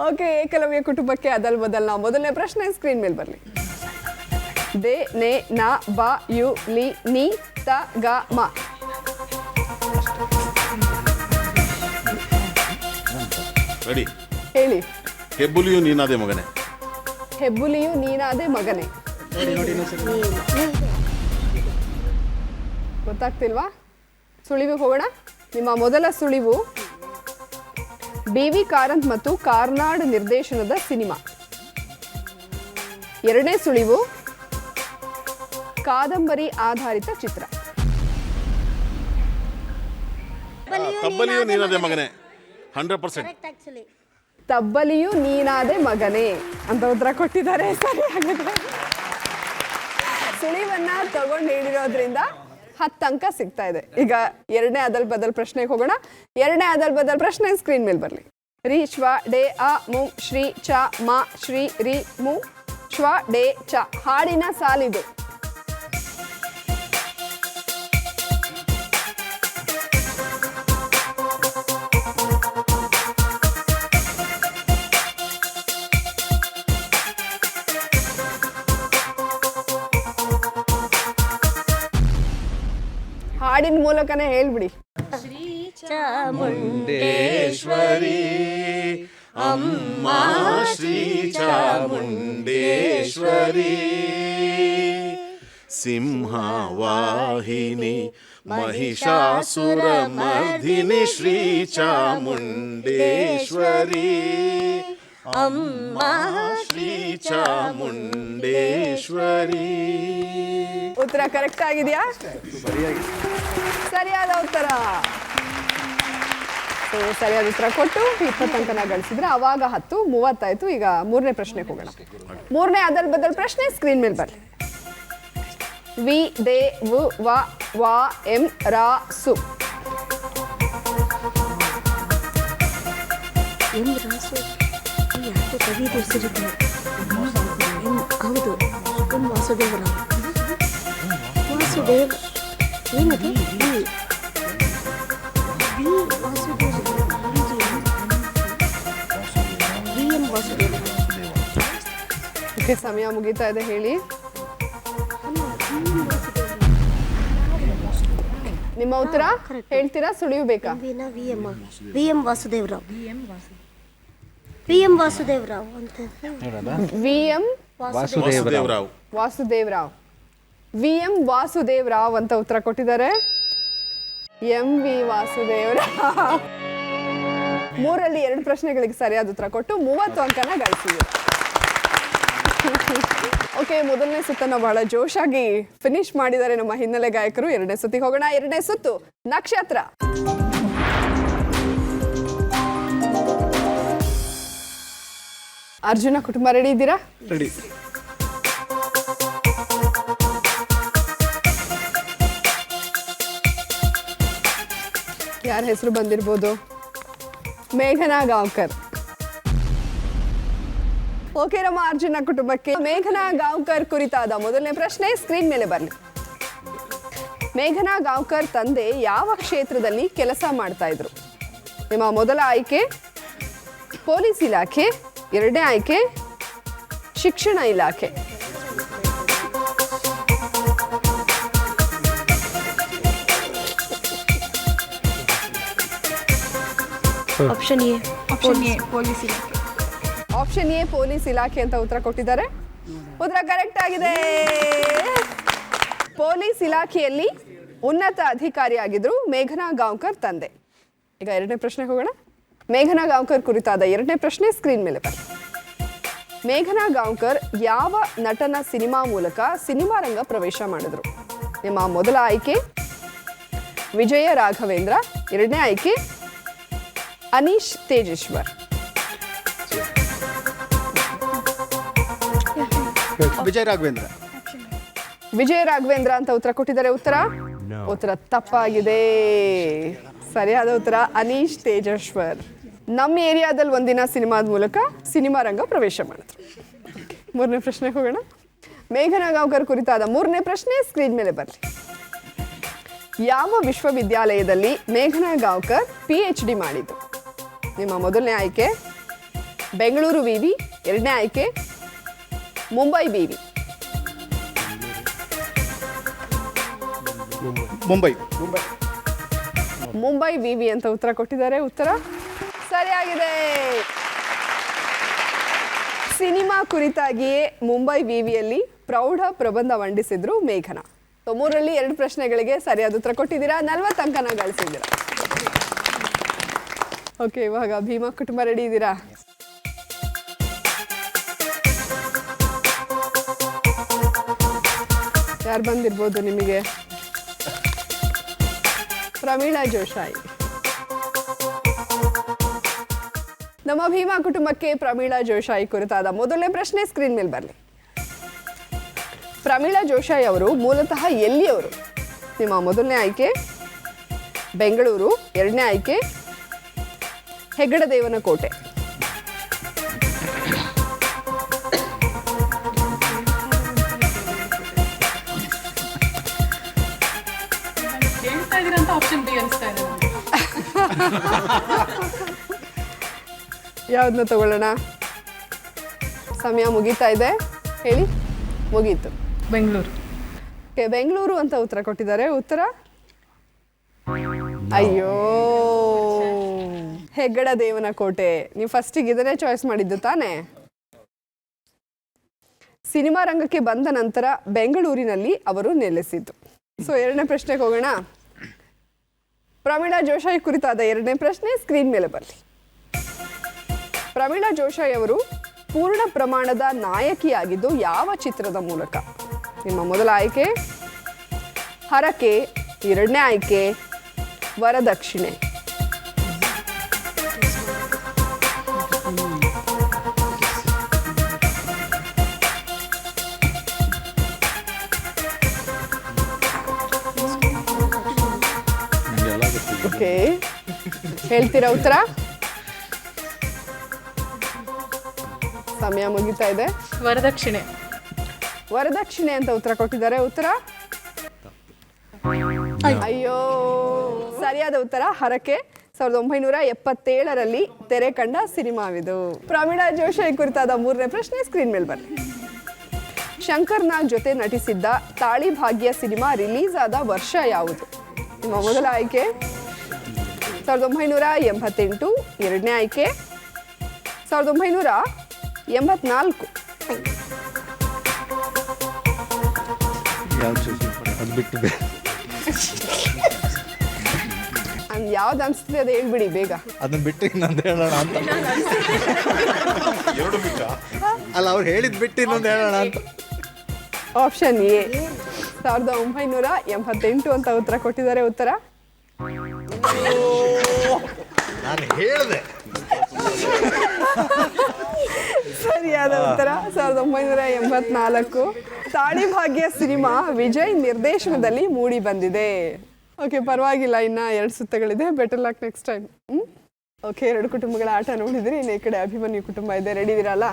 ಓಕೆ, ಏಕಲವ್ಯ ಕುಟುಂಬಕ್ಕೆ ಅದಲ್ ಬದಲ್. ನಾವು ಮೊದಲನೇ ಪ್ರಶ್ನೆ ಸ್ಕ್ರೀನ್ ಮೇಲೆ ಬರಲಿ. ದೆ ನೆ ನ ಬ ಯು ಲಿ ನಿ ತ ಗ ಮ. ರೆಡಿ? ಹೇಳಿ. ಹೆಬ್ಬುಲಿಯು ನೀನಾದೆ ಮಗನೇ. ಹೆಬ್ಬುಲಿಯು ನೀನಾದೆ ಮಗನೇ. ಗೊತ್ತಾಗ್ತಿಲ್ವಾ? ಸುಳಿವಿಗೆ ಹೋಗೋಣ. ನಿಮ್ಮ ಮೊದಲ ಸುಳಿವು BV ಕಾರಂತ್ ಮತ್ತು ಕಾರ್ನಾಡ್ ನಿರ್ದೇಶನದ ಸಿನಿಮಾ. ಎರಡನೇ ಸುಳಿವು ಕಾದಂಬರಿ ಆಧಾರಿತ ಚಿತ್ರ. ತಬ್ಬಲಿಯು ನೀನಾದೆ ಮಗನೇ. 100%. ತಬ್ಬಲಿಯು ನೀನಾದೆ ಮಗನೇ ಅಂತ ಉತ್ತರ ಕೊಟ್ಟಿದ್ದಾರೆ. ಸರಿಯಾಗಿದೆ. ಸುಳಿವನ್ನ ತಗೊಂಡು ಹೇಳಿರೋದ್ರಿಂದ 10 ಅಂಕ ಸಿಗ್ತಾ ಇದೆ. ಈಗ ಎರಡನೇ ಅದಲ್ ಬದಲ್ ಪ್ರಶ್ನೆಗೆ ಹೋಗೋಣ. ಎರಡನೇ ಅದಲ್ ಬದಲ್ ಪ್ರಶ್ನೆ ಸ್ಕ್ರೀನ್ ಮೇಲೆ ಬರಲಿ. ರಿ ಶ್ವ ಡೆ ಅ ಮು ಶ್ರೀ ಚ ಮ ಶ್ರೀ ರಿ ಮು ಶ್ವ ಡೆ ಚ. ಹಾಡಿನ ಸಾಲಿದು. ಹಾಡಿನ ಮೂಲಕನೇ ಹೇಳ್ಬಿಡಿ. ಶ್ರೀ ಚಾಮುಂಡೇಶ್ವರಿ ಅಮ್ಮ ಶ್ರೀ ಚಾಮುಂಡೇಶ್ವರಿ ಸಿಂಹವಾಹಿನಿ ಮಹಿಷಾಸುರ ಮರ್ದಿನಿ ಶ್ರೀ ಚಾಮುಂಡೇಶ್ವರಿ ಅಮ್ಮ ಶ್ರೀ ಚಾಮುಂಡೇಶ್ವರಿ. ಉತ್ತರ ಕರೆಕ್ಟ್ ಆಗಿದೆಯಾ? ಸರಿಯಾದ ಉತ್ತರ. ಸರಿಯಾದ ಉತ್ತರ ಕೊಟ್ಟು 20 ಅಂಕನ ಗಳಿಸಿದ್ರೆ ಅವಾಗ 10, 30 ಆಯ್ತು. ಈಗ 3ನೇ ಪ್ರಶ್ನೆಗೆ ಹೋಗೋಣ. 3ನೇ ಅದಲ್ ಬದಲ್ ಪ್ರಶ್ನೆ ಸ್ಕ್ರೀನ್ ಮೇಲೆ ಬರಲಿ. ವಿ ದೇ ವು ವ ವಾ ಎಂ ರಾ ಸು. ಹೌದು, ವಾಸುದೇವರಾವ್. ವಾಸುದೇವ್ ಏನದು? ಓಕೆ, ಸಮಯ ಮುಗೀತಾ ಇದೆ. ಹೇಳಿ. ನಿಮ್ಮ ಉತ್ತರ ಹೇಳ್ತೀರಾ? ಸುಳಿವು ಬೇಕಾ? VM ವಾಸುದೇವರಾವ್. VM ವಾಸುದೇವರಾವ್ ಅಂತ. VM ವಾಸುದೇವರಾವ್. ವಾಸುದೇವರಾವ್. VM ವಾಸುದೇವರಾವ್ ಅಂತ ಉತ್ತರ ಕೊಟ್ಟಿದ್ದಾರೆ. MV ವಾಸುದೇವರಾವ್. 3ರಲ್ಲಿ 2 ಪ್ರಶ್ನೆಗಳಿಗೆ ಸರಿಯಾದ ಉತ್ತರ ಕೊಟ್ಟು 30 ಅಂಕನ ಗಳಿಸಿದ್ರು. ಓಕೆ, ಮೊದಲನೇ ಸುತ್ತನ್ನು ಬಹಳ ಜೋಶಾಗಿ ಫಿನಿಶ್ ಮಾಡಿದ್ದಾರೆ ನಮ್ಮ ಹಿನ್ನೆಲೆ ಗಾಯಕರು. 2ನೇ ಸುತ್ತಿಗೆ ಹೋಗೋಣ. 2ನೇ ಸುತ್ತು ನಕ್ಷತ್ರ. ಅರ್ಜುನ ಕುಟುಂಬ ರೆಡಿ ಇದ್ದೀರಾ? ರೆಡಿ. ಯಾರ ಹೆಸರು ಬಂದಿರ್ಬೋದು? ಮೇಘನಾ ಗಾಂವ್ಕರ್. ಓಕೆ, ನಮ್ಮ ಅರ್ಜುನ ಕುಟುಂಬಕ್ಕೆ ಮೇಘನಾ ಗಾಂವ್ಕರ್ ಕುರಿತಾದ ಮೊದಲನೇ ಪ್ರಶ್ನೆ ಸ್ಕ್ರೀನ್ ಮೇಲೆ ಬರಲಿ. ಮೇಘನಾ ಗಾಂವ್ಕರ್ ತಂದೆ ಯಾವ ಕ್ಷೇತ್ರದಲ್ಲಿ ಕೆಲಸ ಮಾಡ್ತಾ ಇದ್ರು? ನಿಮ್ಮ ಮೊದಲ ಆಯ್ಕೆ ಪೊಲೀಸ್ ಇಲಾಖೆ, ಎರಡನೇ ಆಯ್ಕೆ ಶಿಕ್ಷಣ ಇಲಾಖೆ. Option A option A police ಇಲಾಖೆ. ಆಪ್ಷನ್ ಎ ಪೊಲೀಸ್ ಇಲಾಖೆ ಅಂತ ಉತ್ತರ ಕೊಟ್ಟಿದ್ದಾರೆ. ಉತ್ತರ ಕರೆಕ್ಟ್ ಆಗಿದೆ. ಪೊಲೀಸ್ ಇಲಾಖೆಯಲ್ಲಿ ಉನ್ನತ ಅಧಿಕಾರಿಯಾಗಿದ್ರು ಮೇಘನಾ ಗಾಂವ್ಕರ್ ತಂದೆ. ಈಗ ಎರಡನೇ ಪ್ರಶ್ನೆಗೆ ಹೋಗೋಣ. ಮೇಘನಾ ಗಾಂವ್ಕರ್ ಕುರಿತಾದ ಎರಡನೇ ಪ್ರಶ್ನೆ ಸ್ಕ್ರೀನ್ ಮೇಲೆ ಬನ್ನಿ. ಮೇಘನಾ ಗಾಂವ್ಕರ್ ಯಾವ ನಟನ ಸಿನಿಮಾ ಮೂಲಕ ಸಿನಿಮಾ ರಂಗ ಪ್ರವೇಶ ಮಾಡಿದ್ರು? ನಿಮ್ಮ ಮೊದಲ ಆಯ್ಕೆ ವಿಜಯ ರಾಘವೇಂದ್ರ, ಎರಡನೇ ಆಯ್ಕೆ ಅನೀಶ್ ತೇಜೇಶ್ವರ್. ವಿಜಯ್ ರಾಘವೇಂದ್ರ. ವಿಜಯ ರಾಘವೇಂದ್ರ ಅಂತ ಉತ್ತರ ಕೊಟ್ಟಿದ್ದಾರೆ. ಉತ್ತರ ತಪ್ಪಾಗಿದೆ. ಸರಿಯಾದ ಉತ್ತರ ಅನೀಶ್ ತೇಜೇಶ್ವರ್. ನಮ್ಮ ಏರಿಯಾದಲ್ಲಿ ಒಂದಿನ ಸಿನಿಮಾದ ಮೂಲಕ ಸಿನಿಮಾ ರಂಗ ಪ್ರವೇಶ ಮಾಡಿದ್ರು. ಮೂರನೇ ಪ್ರಶ್ನೆಗೆ ಹೋಗೋಣ. ಮೇಘನಾ ಗಾಂವ್ಕರ್ ಕುರಿತಾದ ಮೂರನೇ ಪ್ರಶ್ನೆ ಸ್ಕ್ರೀನ್ ಮೇಲೆ ಬರಲಿ. ಯಾವ ವಿಶ್ವವಿದ್ಯಾಲಯದಲ್ಲಿ ಮೇಘನಾ ಗಾಂವ್ಕರ್ PhD ಮಾಡಿದ್ದು? ನಿಮ್ಮ ಮೊದಲನೇ ಆಯ್ಕೆ ಬೆಂಗಳೂರು ವಿವಿ, ಎರಡನೇ ಆಯ್ಕೆ ಮುಂಬೈ ವಿವಿ. ಮುಂಬೈ ವಿವಿ ಅಂತ ಉತ್ತರ ಕೊಟ್ಟಿದ್ದಾರೆ. ಉತ್ತರ ಸರಿಯಾಗಿದೆ. ಸಿನಿಮಾ ಕುರಿತಾಗಿಯೇ ಮುಂಬೈ ವಿವಿಯಲ್ಲಿ ಪ್ರೌಢ ಪ್ರಬಂಧ ಮಂಡಿಸಿದ್ರು ಮೇಘನಾ. ಸೊ 3ರಲ್ಲಿ 2 ಪ್ರಶ್ನೆಗಳಿಗೆ ಸರಿಯಾದ ಉತ್ತರ ಕೊಟ್ಟಿದ್ದೀರಾ. 40 ಅಂಕನ ಗಳಿಸಿದ್ದೀರಾ. ಓಕೆ, ಇವಾಗ ಭೀಮಾ ಕುಟುಂಬ ರೆಡಿ ಇದ್ದೀರಾ? ಯಾರು ಬಂದಿರ್ಬೋದು ನಿಮಗೆ? ಪ್ರಮೀಳಾ ಜೋಶಾಯಿ. ನಮ್ಮ ಭೀಮಾ ಕುಟುಂಬಕ್ಕೆ ಪ್ರಮೀಳಾ ಜೋಶಾಯಿ ಕುರಿತಾದ ಮೊದಲನೇ ಪ್ರಶ್ನೆ ಸ್ಕ್ರೀನ್ ಮೇಲೆ ಬರಲಿ. ಪ್ರಮೀಳಾ ಜೋಶಾಯಿ ಅವರು ಮೂಲತಃ ಎಲ್ಲಿಯವರು? ನಿಮ್ಮ ಮೊದಲನೇ ಆಯ್ಕೆ ಬೆಂಗಳೂರು, ಎರಡನೇ ಆಯ್ಕೆ ಹೆಗ್ಗಡದೇವನಕೋಟೆ. ಯಾವ್ದನ್ನ ತಗೊಳ್ಳೋಣ? ಸಮಯ ಮುಗೀತಾ ಇದೆ, ಹೇಳಿ. ಮುಗೀತು. ಬೆಂಗಳೂರು. ಓಕೆ, ಬೆಂಗಳೂರು ಅಂತ ಉತ್ತರ ಕೊಟ್ಟಿದ್ದಾರೆ. ಉತ್ತರ ಅಯ್ಯೋ, ಹೆಗ್ಗಡದೇವನಕೋಟೆ. ನೀವು ಫಸ್ಟಿಗೆ ಇದನ್ನೇ ಚಾಯ್ಸ್ ಮಾಡಿದ್ದು ತಾನೇ? ಸಿನಿಮಾ ರಂಗಕ್ಕೆ ಬಂದ ನಂತರ ಬೆಂಗಳೂರಿನಲ್ಲಿ ಅವರು ನೆಲೆಸಿದ್ದು. ಸೊ ಎರಡನೇ ಪ್ರಶ್ನೆಗೆ ಹೋಗೋಣ. ಪ್ರಮೀಳಾ ಜೋಶಾಯಿ ಕುರಿತಾದ ಎರಡನೇ ಪ್ರಶ್ನೆ ಸ್ಕ್ರೀನ್ ಮೇಲೆ ಬರಲಿ. ಪ್ರಮೀಳಾ ಜೋಶಾಯಿ ಅವರು ಪೂರ್ಣ ಪ್ರಮಾಣದ ನಾಯಕಿಯಾಗಿದ್ದು ಯಾವ ಚಿತ್ರದ ಮೂಲಕ? ನಿಮ್ಮ ಮೊದಲ ಆಯ್ಕೆ ಹರಕೆ, ಎರಡನೇ ಆಯ್ಕೆ ವರದಕ್ಷಿಣೆ. ಓಕೆ, ಹೇಳ್ತೀರಾ ಉತ್ತರ? ಸಮಯ ಮುಗಿತಾ ಇದೆ. ವರದಕ್ಷಿಣೆ. ವರದಕ್ಷಿಣೆ ಅಂತ ಉತ್ತರ ಕೊಟ್ಟಿದ್ದಾರೆ. ಉತ್ತರ ಅಯ್ಯೋ, ಸರಿಯಾದ ಉತ್ತರ ಹರಕೆ. 1977ರಲ್ಲಿ ತೆರೆ ಕಂಡ ಸಿನಿಮಾವಿದು. ಪ್ರಮೀಳಾ ಜೋಶಾಯಿ ಕುರಿತಾದ ಮೂರನೇ ಪ್ರಶ್ನೆ ಸ್ಕ್ರೀನ್ ಮೇಲೆ ಬರಲಿ. ಶಂಕರ್ ನಾಗ್ ಜೊತೆ ನಟಿಸಿದ್ದ ತಾಳಿ ಭಾಗ್ಯ ಸಿನಿಮಾ ರಿಲೀಸ್ ಆದ ವರ್ಷ ಯಾವುದು? ನಿಮ್ಮ ಮೊದಲ ಆಯ್ಕೆ 1988, ಎರಡನೇ ಆಯ್ಕೆ 1984. ಯಾವ್ದು ಅನ್ಸ್ತದೆ ಅದು ಹೇಳ್ಬಿಡಿ ಬೇಗ. ಅದನ್ನ ಬಿಟ್ಟು ಇನ್ನೊಂದು ಹೇಳೋಣ ಅಂತ. ಅಲ್ಲ, ಅವ್ರು ಹೇಳಿದ್ ಬಿಟ್ಟು ಇನ್ನೊಂದು ಹೇಳೋಣ ಅಂತ. ಆಪ್ಷನ್ ಎ 1988 ಅಂತ ಉತ್ತರ ಕೊಟ್ಟಿದ್ದಾರೆ. ಉತ್ತರ ನಾನು ಹೇಳಿದೆ. ಸರಿಯಾದ ಉತ್ತರ 1984. ತಾಳಿ ಭಾಗ್ಯ ಸಿನಿಮಾ ವಿಜಯ್ ನಿರ್ದೇಶನದಲ್ಲಿ ಮೂಡಿ ಬಂದಿದೆ. ಓಕೆ, ಪರವಾಗಿಲ್ಲ. ಇನ್ನ 2 ಸುತ್ತಗಳಿದೆ. Better luck next time. Okay, 2 ಕುಟುಂಬಗಳ ಆಟ ನೋಡಿದ್ರಿ. ಇನ್ನು ಈ ಕಡೆ ಅಭಿಮನ್ಯು ಕುಟುಂಬ ಇದೆ. ರೆಡಿ ಇದೀರಲ್ಲ?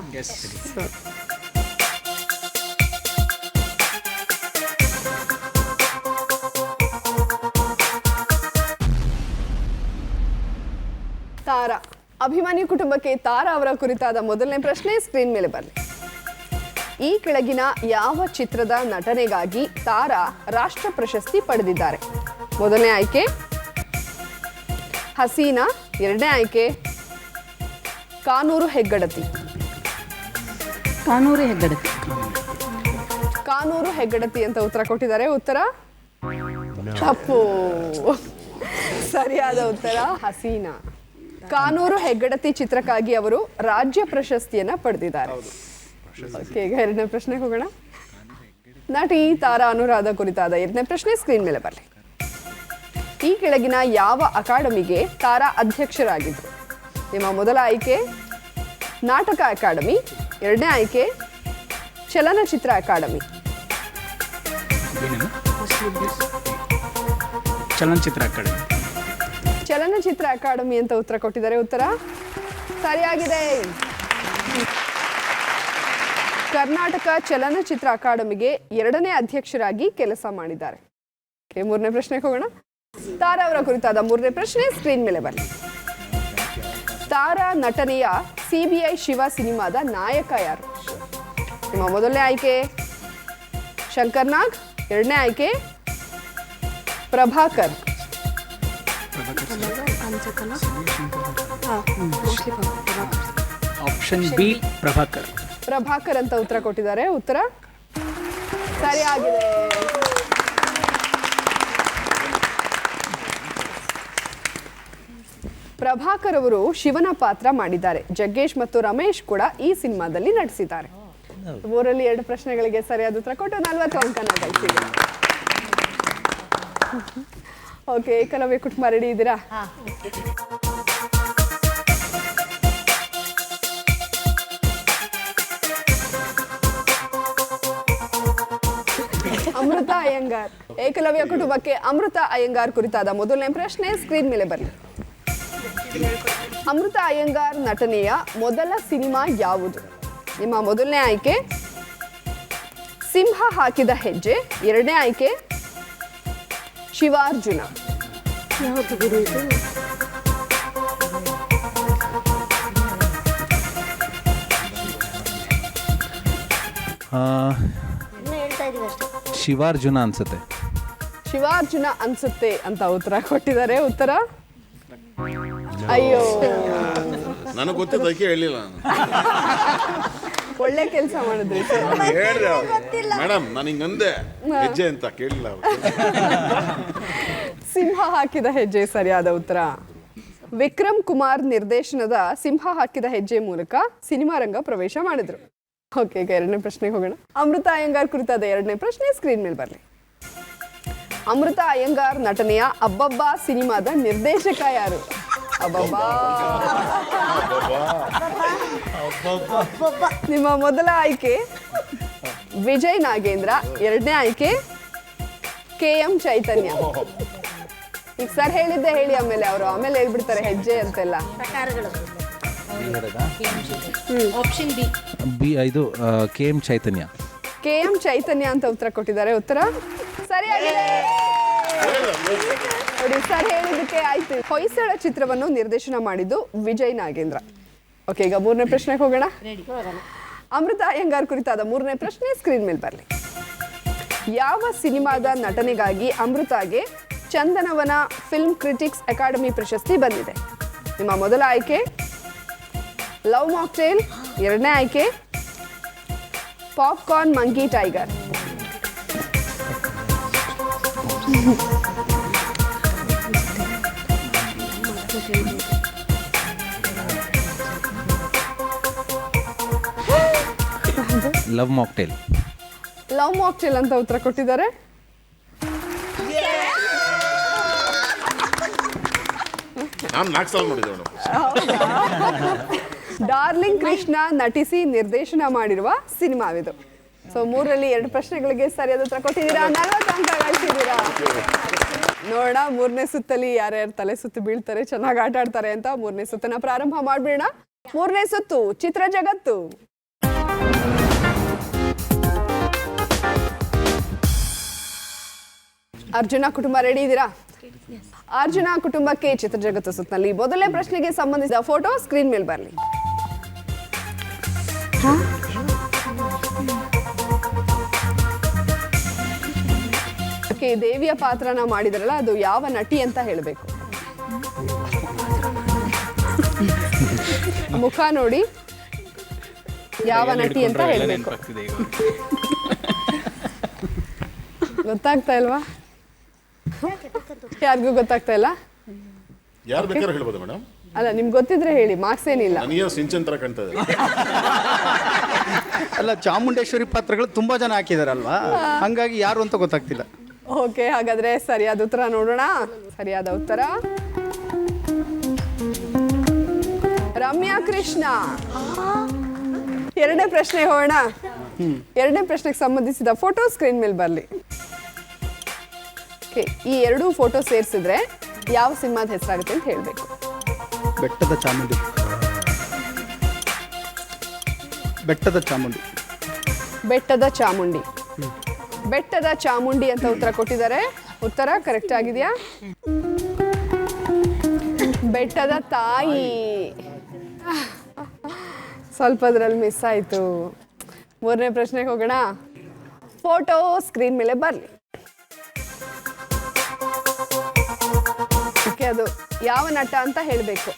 ತಾರಾ. ಅಭಿಮನ್ಯು ಕುಟುಂಬಕ್ಕೆ ತಾರಾ ಅವರ ಕುರಿತಾದ ಮೊದಲನೇ ಪ್ರಶ್ನೆ ಸ್ಕ್ರೀನ್ ಮೇಲೆ ಬರಲಿ. ಈ ಕೆಳಗಿನ ಯಾವ ಚಿತ್ರದ ನಟನೆಗಾಗಿ ತಾರಾ ರಾಷ್ಟ್ರ ಪ್ರಶಸ್ತಿ ಪಡೆದಿದ್ದಾರೆ? ಮೊದಲನೇ ಆಯ್ಕೆ ಹಸೀನಾ, ಎರಡನೇ ಆಯ್ಕೆ ಕಾನೂರು ಹೆಗ್ಗಡತಿ. ಕಾನೂರು ಹೆಗ್ಗಡತಿ. ಕಾನೂರು ಹೆಗ್ಗಡತಿ ಅಂತ ಉತ್ತರ ಕೊಟ್ಟಿದ್ದಾರೆ. ಉತ್ತರ ತಪ್ಪು. ಸರಿಯಾದ ಉತ್ತರ ಹಸೀನಾ. ಕಾನೂರು ಹೆಗ್ಗಡತಿ ಚಿತ್ರಕ್ಕಾಗಿ ಅವರು ರಾಜ್ಯ ಪ್ರಶಸ್ತಿಯನ್ನ ಪಡೆದಿದ್ದಾರೆ. ಓಕೆ, ಈಗ ಎರಡನೇ ಪ್ರಶ್ನೆಗೆ ಹೋಗೋಣ. ನಟಿ ತಾರಾ ಅನುರಾಧ ಕುರಿತಾದ ಎರಡನೇ ಪ್ರಶ್ನೆ ಸ್ಕ್ರೀನ್ ಮೇಲೆ ಬರಲಿ. ಈ ಕೆಳಗಿನ ಯಾವ ಅಕಾಡೆಮಿಗೆ ತಾರಾ ಅಧ್ಯಕ್ಷರಾಗಿದ್ದರು? ನಿಮ್ಮ ಮೊದಲ ಆಯ್ಕೆ ನಾಟಕ ಅಕಾಡೆಮಿ, ಎರಡನೇ ಆಯ್ಕೆ ಚಲನಚಿತ್ರ ಅಕಾಡೆಮಿ. ಚಲನಚಿತ್ರ ಅಕಾಡೆಮಿ. ಚಲನಚಿತ್ರ ಅಕಾಡೆಮಿ ಅಂತ ಉತ್ತರ ಕೊಟ್ಟಿದ್ದಾರೆ. ಉತ್ತರ ಸರಿಯಾಗಿದೆ. ಕರ್ನಾಟಕ ಚಲನಚಿತ್ರ ಅಕಾಡೆಮಿಗೆ ಎರಡನೇ ಅಧ್ಯಕ್ಷರಾಗಿ ಕೆಲಸ ಮಾಡಿದ್ದಾರೆ. ಮೂರನೇ ಪ್ರಶ್ನೆಗೆ ಹೋಗೋಣ. ತಾರಾ ಅವರ ಕುರಿತಾದ ಮೂರನೇ ಪ್ರಶ್ನೆ ಸ್ಕ್ರೀನ್ ಮೇಲೆ ಬರಲಿ. ತಾರಾ ನಟನೆಯ CBI ಶಿವ ಸಿನಿಮಾದ ನಾಯಕ ಯಾರು? ನಿಮ್ಮ ಮೊದಲನೇ ಆಯ್ಕೆ ಶಂಕರ್ ನಾಗ್, ಎರಡನೇ ಆಯ್ಕೆ ಪ್ರಭಾಕರ್. Option B Prabhakar. ಪ್ರಭಾಕರ್ ಅಂತ ಉತ್ತರ ಕೊಟ್ಟಿದ್ದಾರೆ. ಉತ್ತರ ಸರಿಯಾಗಿದೆ. ಪ್ರಭಾಕರ್ ಅವರು ಶಿವನ ಪಾತ್ರ ಮಾಡಿದ್ದಾರೆ. ಜಗ್ಗೇಶ್ ಮತ್ತು ರಮೇಶ್ ಕೂಡ ಈ ಸಿನಿಮಾದಲ್ಲಿ ನಟಿಸಿದ್ದಾರೆ. ಮೂರಲ್ಲಿ 2 ಪ್ರಶ್ನೆಗಳಿಗೆ ಸರಿಯಾದ ಉತ್ತರ ಕೊಟ್ಟು 40 ಅಂಕನ ಗಳಿಸಿದ್ದಾರೆ. ಓಕೆ, ಏಕಲವ್ಯ ಕುಟುಂಬ ರೆಡಿ ಇದ್ದೀರಾ? ಅಮೃತ ಅಯ್ಯಂಗಾರ್. ಏಕಲವ್ಯ ಕುಟುಂಬಕ್ಕೆ ಅಮೃತ ಅಯ್ಯಂಗಾರ್ ಕುರಿತಾದ ಮೊದಲನೇ ಪ್ರಶ್ನೆ ಸ್ಕ್ರೀನ್ ಮೇಲೆ ಬರಲಿ. ಅಮೃತ ಅಯ್ಯಂಗಾರ್ ನಟನೆಯ ಮೊದಲ ಸಿನಿಮಾ ಯಾವುದು? ನಿಮ್ಮ ಮೊದಲನೇ ಆಯ್ಕೆ ಸಿಂಹ ಹಾಕಿದ ಹೆಜ್ಜೆ, ಎರಡನೇ ಆಯ್ಕೆ ಶಿವಾರ್ಜುನ. ಯಾವುದು ಗುರು ಇದು? ಹೇಳ್ತಾ ಇದೀವಿ ಅಷ್ಟೇ. ಶಿವಾರ್ಜುನ ಅನ್ಸುತ್ತೆ. ಶಿವಾರ್ಜುನ ಅನ್ಸುತ್ತೆ ಅಂತ ಉತ್ತರ ಕೊಟ್ಟಿದ್ದಾರೆ. ಉತ್ತರ ಅಯ್ಯೋ, ನನಗೆ ಗೊತ್ತಿದ್ದಕ್ಕೆ ಹೇಳಿಲ್ಲ. ಒಳ್ಳೆ ಕೆಲಸ ಮಾಡಿದ್ರಿ ಮೇಡಮ್, ನಾನು ಹಿಂಗಂದೆ ಹೆಜ್ಜೆ ಅಂತ ಕೇಳಿಲ್ಲ. ಸಿಂಹ ಹಾಕಿದ ಹೆಜ್ಜೆ ಸರಿಯಾದ ಉತ್ತರ. ವಿಕ್ರಮ್ ಕುಮಾರ್ ನಿರ್ದೇಶನದ ಸಿಂಹ ಹಾಕಿದ ಹೆಜ್ಜೆ ಮೂಲಕ ಸಿನಿಮಾ ರಂಗ ಪ್ರವೇಶ ಮಾಡಿದ್ರು. ಓಕೆ, ಈಗ ಎರಡನೇ ಪ್ರಶ್ನೆಗೆ ಹೋಗೋಣ. ಅಮೃತ ಅಯ್ಯಂಗಾರ್ ಕುರಿತಾದ ಎರಡನೇ ಪ್ರಶ್ನೆ ಸ್ಕ್ರೀನ್ ಮೇಲೆ ಬರಲಿ. ಅಮೃತ ಅಯ್ಯಂಗಾರ್ ನಟನೆಯ ಅಬ್ಬಬ್ಬಾ ಸಿನಿಮಾದ ನಿರ್ದೇಶಕ ಯಾರು? ಅಬ್ಬಬ್ಬಾ. ನಿಮ್ಮ ಮೊದಲ ಆಯ್ಕೆ ವಿಜಯ್ ನಾಗೇಂದ್ರ, ಎರಡನೇ ಆಯ್ಕೆ KM ಚೈತನ್ಯ. ಈಗ ಸರ್ ಹೇಳಿದ್ದೆ ಹೇಳಿ, ಆಮೇಲೆ ಹೇಳ್ಬಿಡ್ತಾರೆ ಹೆಜ್ಜೆ ಅಂತೆಲ್ಲ. Option B. ಇದು KM ಚೈತನ್ಯ. KM ಚೈತನ್ಯ ಅಂತ ಉತ್ತರ ಕೊಟ್ಟಿದ್ದಾರೆ. ಉತ್ತರ ಸರಿಯಾಗಿದೆ. ನೋಡಿ, ಸರ್ ಹೇಳಿದ್ದಕ್ಕೆ ಆಯ್ತು. ಹೊಯ್ಸಳ ಚಿತ್ರವನ್ನು ನಿರ್ದೇಶನ ಮಾಡಿದ್ದು ವಿಜಯ್ ನಾಗೇಂದ್ರ. ಓಕೆ, ಈಗ ಮೂರನೇ ಪ್ರಶ್ನೆಗೆ ಹೋಗೋಣ. ಅಮೃತ ಅಯ್ಯಂಗಾರ್ ಕುರಿತಾದ ಮೂರನೇ ಪ್ರಶ್ನೆ ಸ್ಕ್ರೀನ್ ಮೇಲೆ ಬರಲಿ. ಯಾವ ಸಿನಿಮಾದ ನಟನೆಗಾಗಿ ಅಮೃತಾಗೆ ಚಂದನವನ ಫಿಲ್ಮ್ ಕ್ರಿಟಿಕ್ಸ್ ಅಕಾಡೆಮಿ ಪ್ರಶಸ್ತಿ ಬಂದಿದೆ? ನಿಮ್ಮ ಮೊದಲ ಆಯ್ಕೆ ಲವ್ ಮಾಕ್ಟೇಲ್, ಎರಡನೇ ಆಯ್ಕೆ popcorn monkey tiger. Love mocktail. Love mocktail ಅಂತ ಉತ್ತರ ಕೊಟ್ಟಿದ್ದಾರೆ. ನಾನು 4 ಸಲ ನೋಡಿದ್ದೆ ಮೇಡಮ್. ಡಾರ್ಲಿಂಗ್ ಕೃಷ್ಣ ನಟಿಸಿ ನಿರ್ದೇಶನ ಮಾಡಿರುವ ಸಿನಿಮಾವಿದು. ಸೊ 3ರಲ್ಲಿ 2 ಪ್ರಶ್ನೆಗಳಿಗೆ ಸರಿಯಾದ ಉತ್ತರ ಕೊಟ್ಟಿದ್ದೀರಾ. 40 ಅಂಕ ಗಳಿಸಿದ್ದೀರಾ. ನೋಡೋಣ ಮೂರನೇ ಸುತ್ತಲ್ಲಿ ಯಾರ್ಯಾರು ತಲೆ ಸುತ್ತು ಬೀಳ್ತಾರೆ, ಚೆನ್ನಾಗಿ ಆಟ ಆಡ್ತಾರೆ ಅಂತ. ಮೂರನೇ ಸುತ್ತನ್ನ ಪ್ರಾರಂಭ ಮಾಡ್ಬಿಡೋಣ. ಮೂರನೇ ಸುತ್ತು ಚಿತ್ರ ಜಗತ್ತು. ಅರ್ಜುನ ಕುಟುಂಬ ರೆಡಿ ಇದ್ದೀರಾ? ಅರ್ಜುನ ಕುಟುಂಬಕ್ಕೆ ಚಿತ್ರ ಜಗತ್ತು ಸುತ್ತಲ್ಲಿ ಮೊದಲನೇ ಪ್ರಶ್ನೆಗೆ ಸಂಬಂಧಿಸಿದ ಫೋಟೋ ಸ್ಕ್ರೀನ್ ಮೇಲೆ ಬರಲಿ. ದೇವಿಯ ಪಾತ್ರನ ಮಾಡಿದ್ರಲ್ಲ, ಅದು ಯಾವ ನಟಿ ಅಂತ ಹೇಳಬೇಕು. ಮುಖ ನೋಡಿ ಯಾವ ನಟಿ ಅಂತ ಹೇಳಬೇಕು. ಗೊತ್ತಾಗ್ತಾ ಇಲ್ವಾ? ಯಾರಿಗೂ ಗೊತ್ತಾಗ್ತಾ ಇಲ್ಲ? ಯಾರು ಬೇಕಾದ್ರೆ ಹೇಳ್ಬೋದು ಮೇಡಮ್. ಅಲ್ಲ, ನಿಮ್ಗೆ ಗೊತ್ತಿದ್ರೆ ಹೇಳಿ, ಮಾರ್ಕ್ಸ್ ಏನಿಲ್ಲ. ನನಗೆ ಸಿಂಚನ್ ತರ ಕಾಣ್ತಾ ಇದೆ. ಅಲ್ಲ, ಚಾಮುಂಡೇಶ್ವರಿ ಪಾತ್ರಗಳು ತುಂಬಾ ಜನ ಹಾಕಿದಾರಲ್ವಾ, ಹಂಗಾಗಿ ಯಾರು ಅಂತ ಗೊತ್ತಾಗ್ತಿಲ್ಲ. ಓಕೆ, ಹಾಗಾದ್ರೆ ಸರಿಯಾದ ಉತ್ತರ ನೋಡೋಣ. ಸರಿಯಾದ ಉತ್ತರ ರಮ್ಯಾ ಕೃಷ್ಣ. ಎರಡನೇ ಪ್ರಶ್ನೆ ಹೋಗೋಣ. ಎರಡನೇ ಪ್ರಶ್ನೆಗೆ ಸಂಬಂಧಿಸಿದ ಫೋಟೋ ಸ್ಕ್ರೀನ್ ಮೇಲೆ ಬರಲಿ. ಈ ಎರಡೂ ಫೋಟೋ ಸೇರಿಸಿದ್ರೆ ಯಾವ ಸಿನಿಮಾದ ಹೆಸರಾಗುತ್ತೆ ಅಂತ ಹೇಳಬೇಕು. ಬೆಟ್ಟದ ಚಾಮುಂಡಿ. ಬೆಟ್ಟದ ಚಾಮುಂಡಿ. ಬೆಟ್ಟದ ಚಾಮುಂಡಿ. ಬೆಟ್ಟದ ಚಾಮುಂಡಿ ಅಂತ ಉತ್ತರ ಕೊಟ್ಟಿದ್ದಾರೆ. ಉತ್ತರ ಕರೆಕ್ಟ್ ಆಗಿದೆಯಾ? ಬೆಟ್ಟದ ತಾಯಿ. ಸ್ವಲ್ಪದ್ರಲ್ಲಿ ಮಿಸ್ ಆಯಿತು. ಮೂರನೇ ಪ್ರಶ್ನೆಗೆ ಹೋಗೋಣ. ಫೋಟೋ ಸ್ಕ್ರೀನ್ ಮೇಲೆ ಬರಲಿ. ಓಕೆ, ಅದು ಯಾವ ನಟ ಅಂತ ಹೇಳಬೇಕು.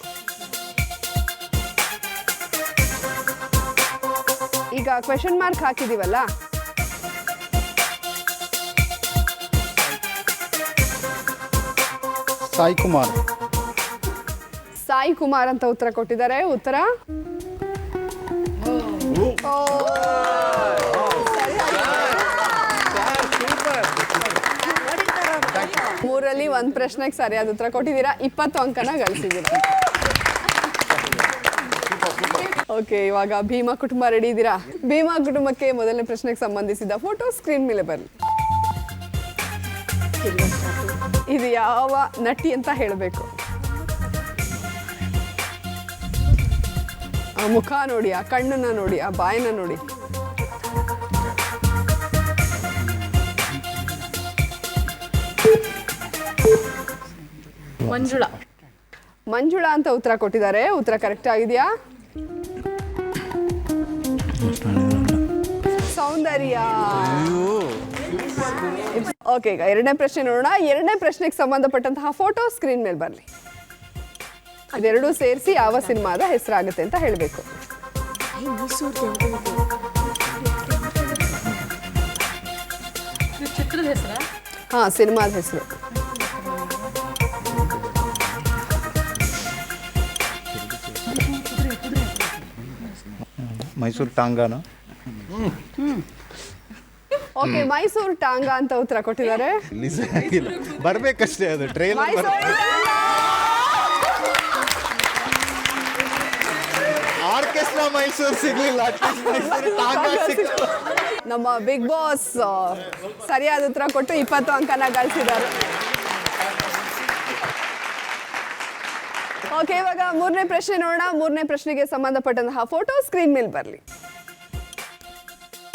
ಈಗ ಕ್ವೆಶನ್ ಮಾರ್ಕ್ ಹಾಕಿದೀವಲ್ಲ, ಸಾಯಿ ಕುಮಾರ್. ಸಾಯಿ ಕುಮಾರ್ ಅಂತ ಉತ್ತರ ಕೊಟ್ಟಿದ್ದಾರೆ. ಉತ್ತರ ಮೂರಲ್ಲಿ ಒಂದು ಪ್ರಶ್ನೆಗೆ ಸರಿಯಾದ ಉತ್ತರ ಕೊಟ್ಟಿದ್ದೀರಾ. 20 ಅಂಕನ ಗಳಿಸಿದ್ದೀರಾ. ಓಕೆ, ಇವಾಗ ಭೀಮಾ ಕುಟುಂಬ ರೆಡಿ ಇದ್ದೀರಾ? ಭೀಮಾ ಕುಟುಂಬಕ್ಕೆ ಮೊದಲನೇ ಪ್ರಶ್ನೆಗೆ ಸಂಬಂಧಿಸಿದ ಫೋಟೋ ಸ್ಕ್ರೀನ್ ಮೇಲೆ ಬರಲಿ. ಇದು ಯಾವ ನಟಿ ಅಂತ ಹೇಳಬೇಕು. ಆ ಮುಖ ನೋಡಿ, ಆ ಕಣ್ಣನ್ನ ನೋಡಿ, ಆ ಬಾಯನ್ನ ನೋಡಿ. ಮಂಜುಳಾ. ಮಂಜುಳಾ ಅಂತ ಉತ್ತರ ಕೊಟ್ಟಿದ್ದಾರೆ. ಉತ್ತರ ಕರೆಕ್ಟ್ ಆಗಿದೆಯಾ? ಸೌಂದರ್ಯ. ಓಕೆ, ಈಗ ಎರಡನೇ ಪ್ರಶ್ನೆ ನೋಡೋಣ. ಎರಡನೇ ಪ್ರಶ್ನೆಗೆ ಸಂಬಂಧಪಟ್ಟಂತಹ ಫೋಟೋ ಸ್ಕ್ರೀನ್ ಮೇಲೆ ಬರಲಿ. ಅದೆರಡೂ ಸೇರಿಸಿ ಯಾವ ಸಿನಿಮಾದ ಹೆಸರಾಗುತ್ತೆ ಅಂತ ಹೇಳಬೇಕು. ಚಿತ್ರದ ಹೆಸರಾ? ಹಾ, ಸಿನಿಮಾದ ಹೆಸರು. ಮೈಸೂರು ಟಾಂಗಾನ. ಓಕೆ, ಮೈಸೂರು ಟಾಂಗ ಅಂತ ಉತ್ತರ ಕೊಟ್ಟಿದ್ದಾರೆ. ಬರ್ಬೇಕಷ್ಟೇ, ಅದು ಟ್ರೈಲರ್. ಆರ್ಕೆಸ್ಟ್ರಾ ಮೈಸೂರು ಸಿಗ್ಲಿಲ್ಲ, ನಮ್ಮ ಬಿಗ್ ಬಾಸ್ ಸರಿಯಾದ ಉತ್ತರ ಕೊಟ್ಟು 20 ಅಂಕನ ಗಳಿಸಿದ್ದಾರೆ. ಓಕೆ, ಇವಾಗ ಮೂರನೇ ಪ್ರಶ್ನೆ ನೋಡೋಣ. ಮೂರನೇ ಪ್ರಶ್ನೆಗೆ ಸಂಬಂಧಪಟ್ಟಂತಹ ಫೋಟೋ ಸ್ಕ್ರೀನ್ ಮೇಲೆ ಬರಲಿ.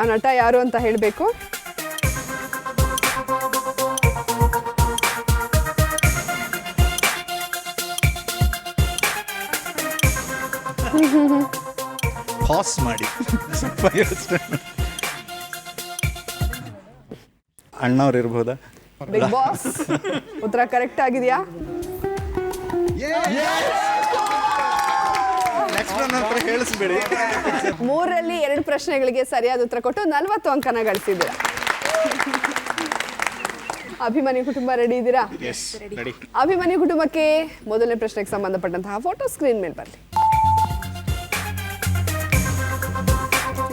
ಆ ನಟ ಯಾರು ಅಂತ ಹೇಳಬೇಕು. ಪಾಸ್ ಮಾಡಿ. ಅಣ್ಣವ್ರು ಇರ್ಬೋದಾ? Big boss. ಉತ್ತರ ಕರೆಕ್ಟ್ ಆಗಿದೆಯಾ? ಹೇಳಿಸ್ಬೇಡಿ. ಮೂರರಲ್ಲಿ 2 ಪ್ರಶ್ನೆಗಳಿಗೆ ಸರಿಯಾದ ಉತ್ತರ ಕೊಟ್ಟು 40 ಅಂಕನ ಗಳಿಸಿದ್ದೀರಾ. ಅಭಿಮನ್ಯು ಕುಟುಂಬ ರೆಡಿ ಇದ್ದೀರಾ? ಅಭಿಮನ್ಯು ಕುಟುಂಬಕ್ಕೆ ಮೊದಲನೇ ಪ್ರಶ್ನೆಗೆ ಸಂಬಂಧಪಟ್ಟಂತಹ ಫೋಟೋ ಸ್ಕ್ರೀನ್ ಮೇಲೆ ಬರಲಿ.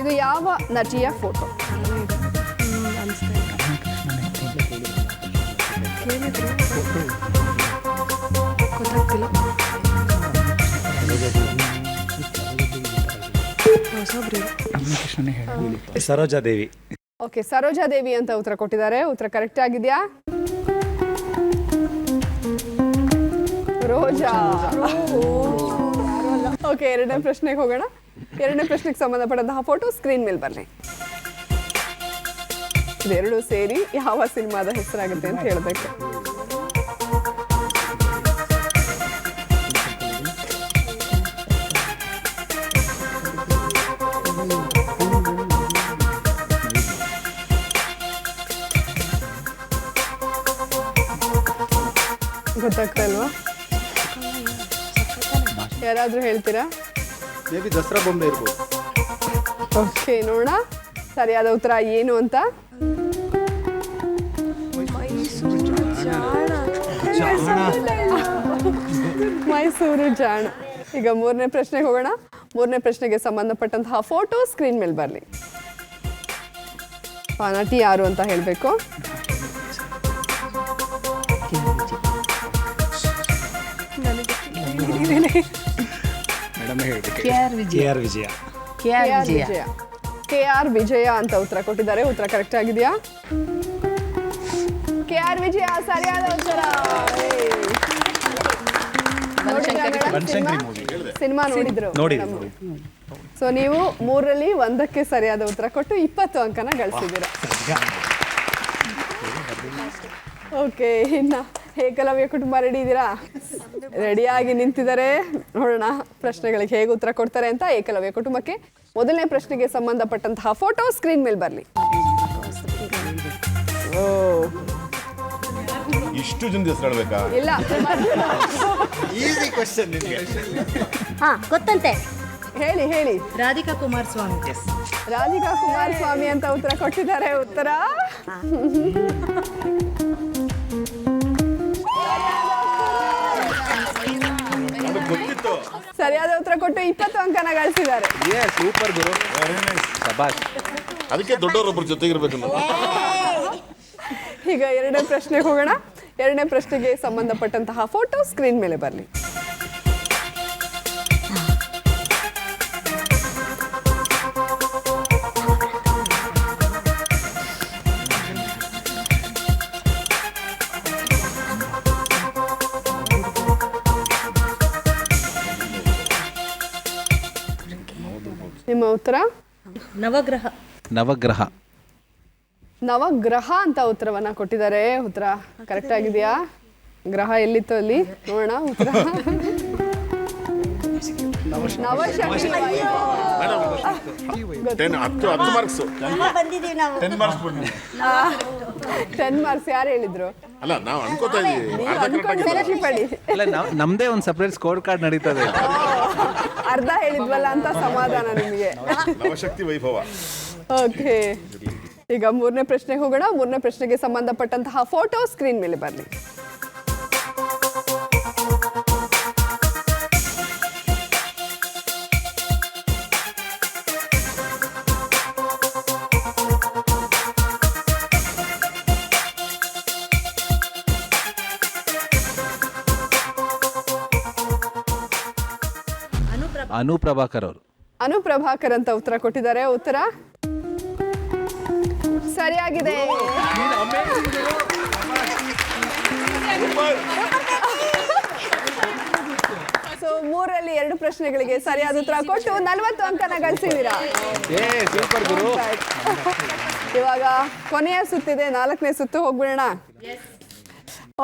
ಇದು ಯಾವ ನಟಿಯ ಫೋಟೋ? ಸರೋಜಾದೇವಿ. ಓಕೆ, ಸರೋಜಾದೇವಿ ಅಂತ ಉತ್ತರ ಕೊಟ್ಟಿದ್ದಾರೆ. ಉತ್ತರ ಕರೆಕ್ಟ್ ಆಗಿದೆಯಾ? ರೋಜಾ. ಓಕೆ, ಎರಡನೇ ಪ್ರಶ್ನೆಗೆ ಹೋಗೋಣ. ಎರಡನೇ ಪ್ರಶ್ನೆಗೆ ಸಂಬಂಧಪಟ್ಟಂತಹ ಫೋಟೋ ಸ್ಕ್ರೀನ್ ಮೇಲೆ ಬರಲಿ. ಇದೆರಡು ಸೇರಿ ಯಾವ ಸಿನಿಮಾದ ಹೆಸರಾಗುತ್ತೆ ಅಂತ ಹೇಳಬೇಕು. ಗೊತ್ತಾಗ್ತಾ ಇಲ್ವಾ? ಯಾರಾದರೂ ಹೇಳ್ತೀರಾ? ಮೇ ಬಿ ದಸರಾ ಬೊಂಬೆ ಇರ್ಬೋದು. ಓಕೆ, ನೋಡೋಣ ಸರಿಯಾದ ಉತ್ತರ ಏನು ಅಂತ. ಮೈಸೂರು ಜಾಣ. ಈಗ ಮೂರನೇ ಪ್ರಶ್ನೆಗೆ ಹೋಗೋಣ. ಮೂರನೇ ಪ್ರಶ್ನೆಗೆ ಸಂಬಂಧಪಟ್ಟಂತಹ ಫೋಟೋ ಸ್ಕ್ರೀನ್ ಮೇಲೆ ಬರಲಿ. ನಟಿ ಯಾರು ಅಂತ ಹೇಳಬೇಕು. KR ವಿಜಯ ಅಂತ ಉತ್ತರ ಕೊಟ್ಟಿದ್ದಾರೆ. ಉತ್ತರ ಕರೆಕ್ಟ್ ಆಗಿದೆಯಾ? KR ವಿಜಯ ಸರಿಯಾದ ಉತ್ತರ. ಸಿನಿಮಾ ನೋಡಿದ್ರು. ಸೊ ನೀವು 3ರಲ್ಲಿ 1ಕ್ಕೆ ಸರಿಯಾದ ಉತ್ತರ ಕೊಟ್ಟು 20 ಅಂಕನ ಗಳಿಸಿದ್ದೀರಾ. ಓಕೆ, ಇನ್ನು ಏಕಲವ್ಯ ಕುಟುಂಬ ರೆಡಿ ಇದ್ದೀರಾ? ರೆಡಿಯಾಗಿ ನಿಂತಿದ್ದಾರೆ. ನೋಡೋಣ ಪ್ರಶ್ನೆಗಳಿಗೆ ಹೇಗೆ ಉತ್ತರ ಕೊಡ್ತಾರೆ ಅಂತ. ಏಕಲವ್ಯ ಕುಟುಂಬಕ್ಕೆ ಮೊದಲನೇ ಪ್ರಶ್ನೆಗೆ ಸಂಬಂಧಪಟ್ಟಂತಹ ಫೋಟೋ ಸ್ಕ್ರೀನ್ ಮೇಲೆ ಬರಲಿ. ಇಷ್ಟು ಜನ ಹೆಸರು ಹೇಳ್ಬೇಕಾ? ಇಲ್ಲ, ಈಸಿ ಕ್ವೆಶ್ಚನ್ ನಿಮಗೆ. ಹಾ, ಗೊತ್ತಂತೆ. ಹೇಳಿ ಹೇಳಿ. ರಾಧಿಕಾ ಕುಮಾರಸ್ವಾಮಿ. ರಾಧಿಕಾ ಕುಮಾರಸ್ವಾಮಿ ಅಂತ ಉತ್ತರ ಕೊಟ್ಟಿದ್ದಾರೆ. ಉತ್ತರ ಸರಿಯಾದ ಉತ್ತರ ಕೊಟ್ಟು 20 ಅಂಕನ ಗಳಿಸಿದ್ದಾರೆ. ಸೂಪರ್ ಗುರು, ಶಬಾಷ್. ಅದಕ್ಕೆ ದೊಡ್ಡವರೊಬ್ಬರ ಜೊತೆಗಿರ್ಬೇಕು ನಾವು. ಈಗ ಎರಡನೇ ಪ್ರಶ್ನೆಗೆ ಹೋಗೋಣ. ಎರಡನೇ ಪ್ರಶ್ನೆಗೆ ಸಂಬಂಧಪಟ್ಟಂತಹ ಫೋಟೋ ಸ್ಕ್ರೀನ್ ಮೇಲೆ ಬರಲಿ. ನಿಮ್ಮ ಉತ್ತರ? ನವಗ್ರಹ. ನವಗ್ರಹ. ನವಗ್ರಹ ಅಂತ ಉತ್ತರವನ್ನ ಕೊಟ್ಟಿದ್ದಾರೆ. ಉತ್ತರ ಕರೆಕ್ಟ್ ಆಗಿದೆಯಾ? ಗ್ರಹ ಎಲ್ಲಿತ್ತು ಅಲ್ಲಿ ನೋಡೋಣ. ಉತ್ತರ ನವಶಕ್ತಿ. 10 ಮಾರ್ಕ್ಸ್. 10 ಮಾರ್ಕ್ಸ್ ಯಾರು ಹೇಳಿದ್ರು? ಅಲ್ಲ, ನಾವು ಅನ್ಕೋತಾ ಇದೀವಿ. ನಮ್ದೇ ಒಂದು ಸಪರೇಟ್ ಸ್ಕೋರ್ ಕಾರ್ಡ್ ನಡೀತದೆ. ಅರ್ಧ ಹೇಳಿದ್ವಲ್ಲ ಅಂತ ಸಮಾಧಾನ ನಿಮಗೆ. ನವಶಕ್ತಿ ವೈಭವ. ಓಕೆ, ಈಗ ಮೂರನೇ ಪ್ರಶ್ನೆಗೆ ಹೋಗೋಣ. ಮೂರನೇ ಪ್ರಶ್ನೆಗೆ ಸಂಬಂಧಪಟ್ಟಂತಹ ಫೋಟೋ ಸ್ಕ್ರೀನ್ ಮೇಲೆ ಬರಲಿ. ಅನುಪ್ರಭಾಕರ್ ಅವರು. ಅನುಪ್ರಭಾಕರ್ ಅಂತ ಉತ್ತರ ಕೊಟ್ಟಿದ್ದಾರೆ. ಉತ್ತರ ಸರಿಯಾಗಿದೆ. ಸೊ 3ರಲ್ಲಿ 2 ಪ್ರಶ್ನೆಗಳಿಗೆ ಸರಿಯಾದ ಉತ್ತರ ಕೊಟ್ಟು 40 ಅಂಕನ ಗಳಿಸಿದ್ದೀರಾ. ಇವಾಗ ಕೊನೆಯ ಸುತ್ತಿದೆ, 4ನೇ ಸುತ್ತು ಹೋಗ್ಬಿಡೋಣ.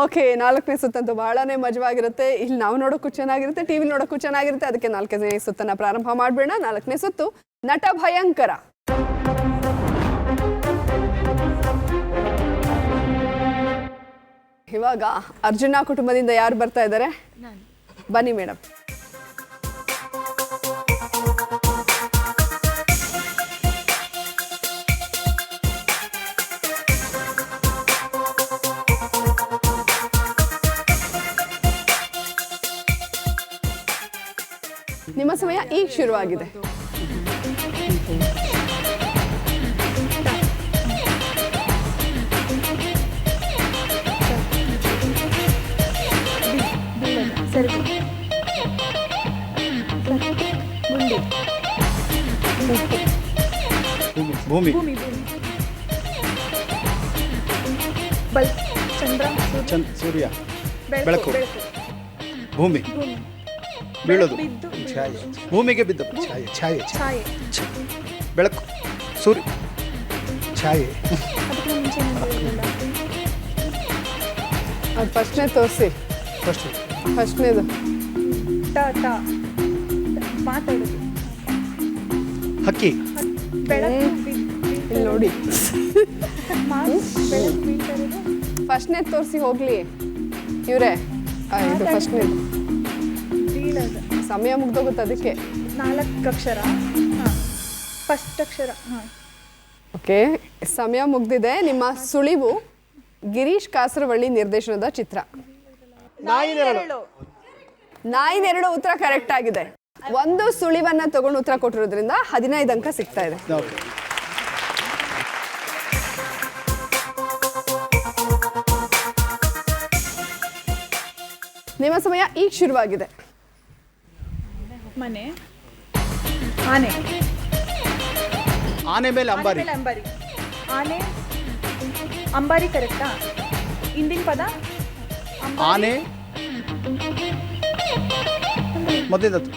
ಓಕೆ, 4ನೇ ಸುತ್ತಂತೂ ಬಹಳನೇ ಮಜವಾಗಿರುತ್ತೆ. ಇಲ್ಲಿ ನಾವು ನೋಡೋಕ್ಕೂ ಚೆನ್ನಾಗಿರುತ್ತೆ, ಟಿವಿ ನೋಡೋಕ್ಕೂ ಚೆನ್ನಾಗಿರುತ್ತೆ. ಅದಕ್ಕೆ 4ನೇ ಸುತ್ತನ್ನ ಪ್ರಾರಂಭ ಮಾಡ್ಬಿಡೋಣ. 4ನೇ ಸುತ್ತು ನಟ ಭಯಂಕರ. ಇವಾಗ ಅರ್ಜುನ ಕುಟುಂಬದಿಂದ ಯಾರು ಬರ್ತಾ ಇದ್ದಾರೆ? ಬನ್ನಿ ಮೇಡಮ್. ನಿಮ್ಮ ಸಮಯ ಈಗ ಶುರುವಾಗಿದೆ. ಭೂಮಿ. ಸೂರ್ಯ. ಬೆಳಕು. ಭೂಮಿ. ಬೀಳೋದು. ಭೂಮಿಗೆ ಬಿದ್ದು. ಬೆಳಕು. ಸೂರ್ಯ. ಛಾಯೆ. ಅದು ಫಸ್ಟ್ನೇ ತೋರಿಸಿ. ಫಸ್ಟ್ನೇದು ಹಕ್ಕಿ. ಇಲ್ಲಿ ನೋಡಿ, ಫಸ್ಟ್ನೇ ತೋರಿಸಿ ಹೋಗ್ಲಿ ಇವ್ರೆ. ಇದು ಫಸ್ಟ್ನೇದು ಸಮಯ ಮುಗ್ದೋಗುತ್ತೆ ಅದಕ್ಕೆ. 4 ಅಕ್ಷರ. ಫಸ್ಟ್ ಅಕ್ಷರ. ಹಾಂ. ಓಕೆ, ಸಮಯ ಮುಗ್ದಿದೆ. ನಿಮ್ಮ ಸುಳಿವು ಗಿರೀಶ್ ಕಾಸರವಳ್ಳಿ ನಿರ್ದೇಶನದ ಚಿತ್ರ. ನಾಯಿನೆರಳು ಉತ್ತರ ಕರೆಕ್ಟ್ ಆಗಿದೆ. ಒಂದು ಸುಳಿವನ್ನ ತಗೊಂಡು ಉತ್ತರ ಕೊಟ್ಟಿರೋದ್ರಿಂದ 15 ಅಂಕ ಸಿಗ್ತಾ ಇದೆ. ನಿಮ್ಮ ಸಮಯ ಈಗ ಶುರುವಾಗಿದೆ. ಮನೆ. ಆನೆ. ಆನೆ ಮೇಲೆ ಅಂಬಾರಿ. ಅಂಬಾರಿ. ಆನೆ ಅಂಬಾರಿ ಕರೆಕ್ಟಾ? ಹಿಂದಿನ ಪದ ಆನೆ ಮೊದಲೇದತ್ತು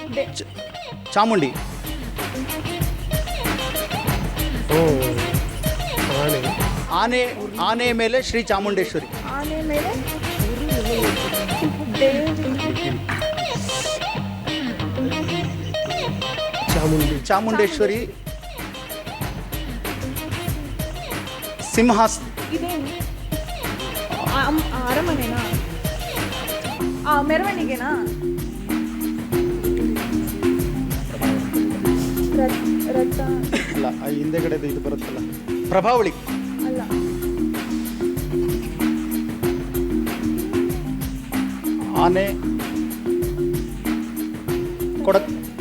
ಚಾಮುಂಡಿ. ಆನೆ ಆನೆ ಮೇಲೆ ಶ್ರೀ ಚಾಮುಂಡೇಶ್ವರಿ. ಆನೆ ಮೇಲೆ ಚಾಮುಂಡೇಶ್ವರಿ. ಸಿಂಹಾಸ. ಇದೇನು? ಅರಮನೆನಾ? ಮೆರವಣಿಗೆನಾ? ರಥ ಅಲ್ಲ, ಹಿಂದೆಗಡೆ ಇದು ಬರುತ್ತಲ್ಲ, ಪ್ರಭಾವಳಿ. ಅಲ್ಲ. ಆನೆ ಕೊಡ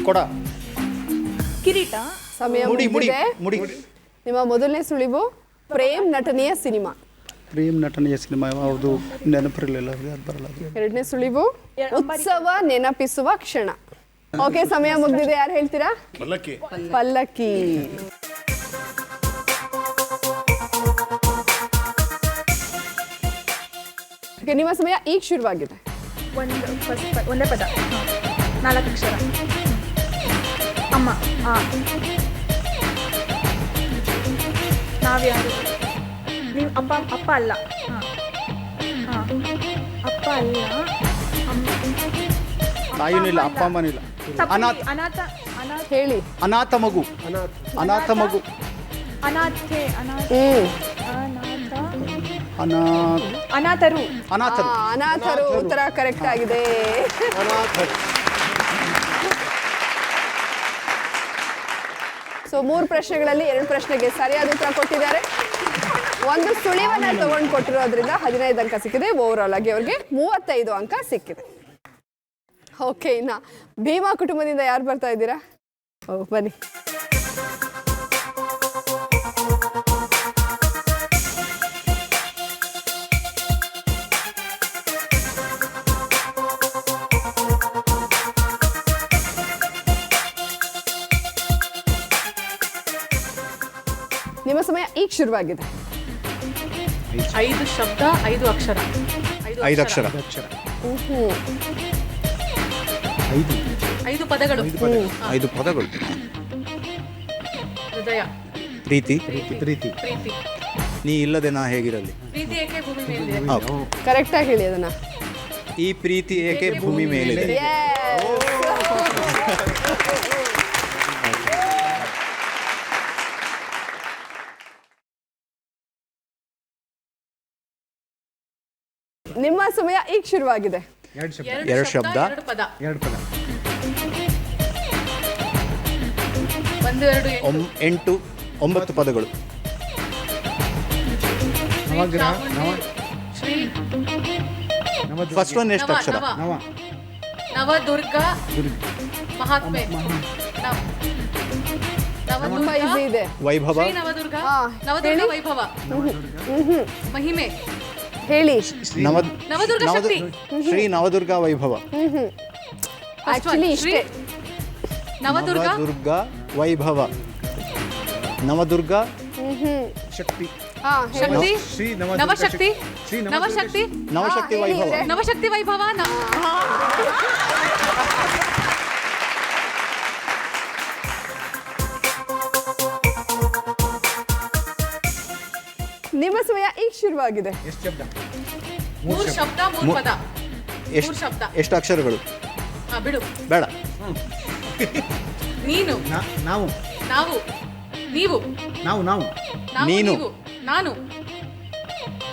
ಕೊಡ. ಕಿರೀಟ. ಸಮಯ ಮುಗಿದಿದೆ. ನಿಮ್ಮ ಮೊದಲನೇ ಸುಳಿವು ಪ್ರೇಮ್ ನಟನೆಯ ಸಿನಿಮಾ. ಪ್ರೇಮ್ ನಟನೆಯ ಸಿನಿಮಾ ಯಾವುದು ನೆನಪಿರಲಿಲ್ಲ, ಅದು ಬರಲ್ಲ. ಎರಡನೇ ಸುಳಿವು ಉತ್ಸವ ನೆನಪಿಸುವ ಕ್ಷಣ. ಓಕೆ, ಸಮಯ ಮುಗಿದಿದೆ. ಯಾರು ಹೇಳ್ತೀರಾ? ಪಲ್ಲಕ್ಕಿ. ನಿಮ್ಮ ಸಮಯ ಈಗ ಶುರುವಾಗಿದೆ. ಒಂದೇ ಪದ. 4 ಅಕ್ಷರ. ಅಮ್ಮ. ನಾವ್ಯಾರು? ನೀವು ಅಪ್ಪ ಅಲ್ಲ. ಅಪ್ಪ ಅಲ್ಲ. ತಾಯಿನೂ ಇಲ್ಲ, ಅಪ್ಪ ಅಮ್ಮನೂ ಇಲ್ಲ. ಅನಾಥ. ಹೇಳಿ. ಅನಾಥ ಮಗು. ಅನಾಥ ಮಗು. ಅನಾಥೆ. ಅನಾಥರು. ಅನಾಥರು ಉತ್ತರ ಕರೆಕ್ಟ್ ಆಗಿದೆ. ಸೊ 3 ಪ್ರಶ್ನೆಗಳಲ್ಲಿ 2 ಪ್ರಶ್ನೆಗೆ ಸರಿಯಾದ ಉತ್ತರ ಕೊಟ್ಟಿದ್ದಾರೆ. ಒಂದು ಸುಳಿವನ್ನ ತಗೊಂಡು ಕೊಟ್ಟಿರೋದ್ರಿಂದ 15 ಅಂಕ ಸಿಕ್ಕಿದೆ. ಓವರಾಲ್ ಆಗಿ ಅವ್ರಿಗೆ 35 ಅಂಕ ಸಿಕ್ಕಿದೆ. ಓಕೆ, ಇನ್ನ ಭೀಮಾ ಕುಟುಂಬದಿಂದ ಯಾರು ಬರ್ತಾ ಇದ್ದೀರಾ? ಬನ್ನಿ. ನಿಮ್ಮ ಸಮಯ ಈಗ ಶುರುವಾಗಿದೆ. 5 ಶಬ್ದ 5 ಅಕ್ಷರ. 5 ಅಕ್ಷರ. 5 ಪದಗಳು. 5 ಪದಗಳು. ಹೃದಯ. ಪ್ರೀತಿ. ಪ್ರೀತಿ. ನೀ ಇಲ್ಲದೆ ನಾ ಹೇಗಿರಲಿ. ಪ್ರೀತಿ ಏಕೆ ಭೂಮಿ ಮೇಲಿದೆ. ಕರೆಕ್ಟ್ ಆಗಿ ಹೇಳಿ ಅದನ್ನ. ಈ ಪ್ರೀತಿ ಏಕೆ ಭೂಮಿ ಮೇಲಿದೆ. ನಿಮ್ಮ ಸಮಯ ಈಗ ಶುರುವಾಗಿದೆ. 2 ಶಬ್ದ 2 ಪದ. 2 ಪದ. 1 2 8 9 ಪದಗಳು. ನವಗ್ರಹ. ಶ್ರೀ. ಫಸ್ಟ್ ಒನ್ ಎಷ್ಟು ಅಕ್ಷರ? ನವದುರ್ಗ ಮಹಾತ್ಮೆ. ತುಂಬಾ ಈಸಿ ಇದೆ. ವೈಭವ. ನವದುರ್ಗ. ನವದುರ್ಗ ವೈಭವ. ಮಹಿಮೆ. ಹೇಳಿ. ನವದುರ್ಗ ಶಕ್ತಿ. ಶ್ರೀ ನವದುರ್ಗ ವೈಭವ. ಆಕ್ಚುಲಿ ಇಷ್ಟೇ. ನವದುರ್ಗ ವೈಭವ. ನವದುರ್ಗ ಶಕ್ತಿ. ಶಕ್ತಿ. ಶ್ರೀ ನವಶಕ್ತಿ. ನವಶಕ್ತಿ. ನವಶಕ್ತಿ ವೈಭವ. ನವಶಕ್ತಿ ವೈಭವ. ನಿಮ್ಮ ಸಮಯ ಈಗ ಶುರುವಾಗಿದೆ. ಎಷ್ಟು ಶಬ್ದ? 3 ಶಬ್ದ 3 ಪದ. 3 ಶಬ್ದ. ಎಷ್ಟು ಅಕ್ಷರಗಳು? ಬಿಡು. ಬೇಡ. ನೀನು. ನಾವು. ನಾವು. ನೀವು. ನಾವು. ನೀನು. ನಾನು.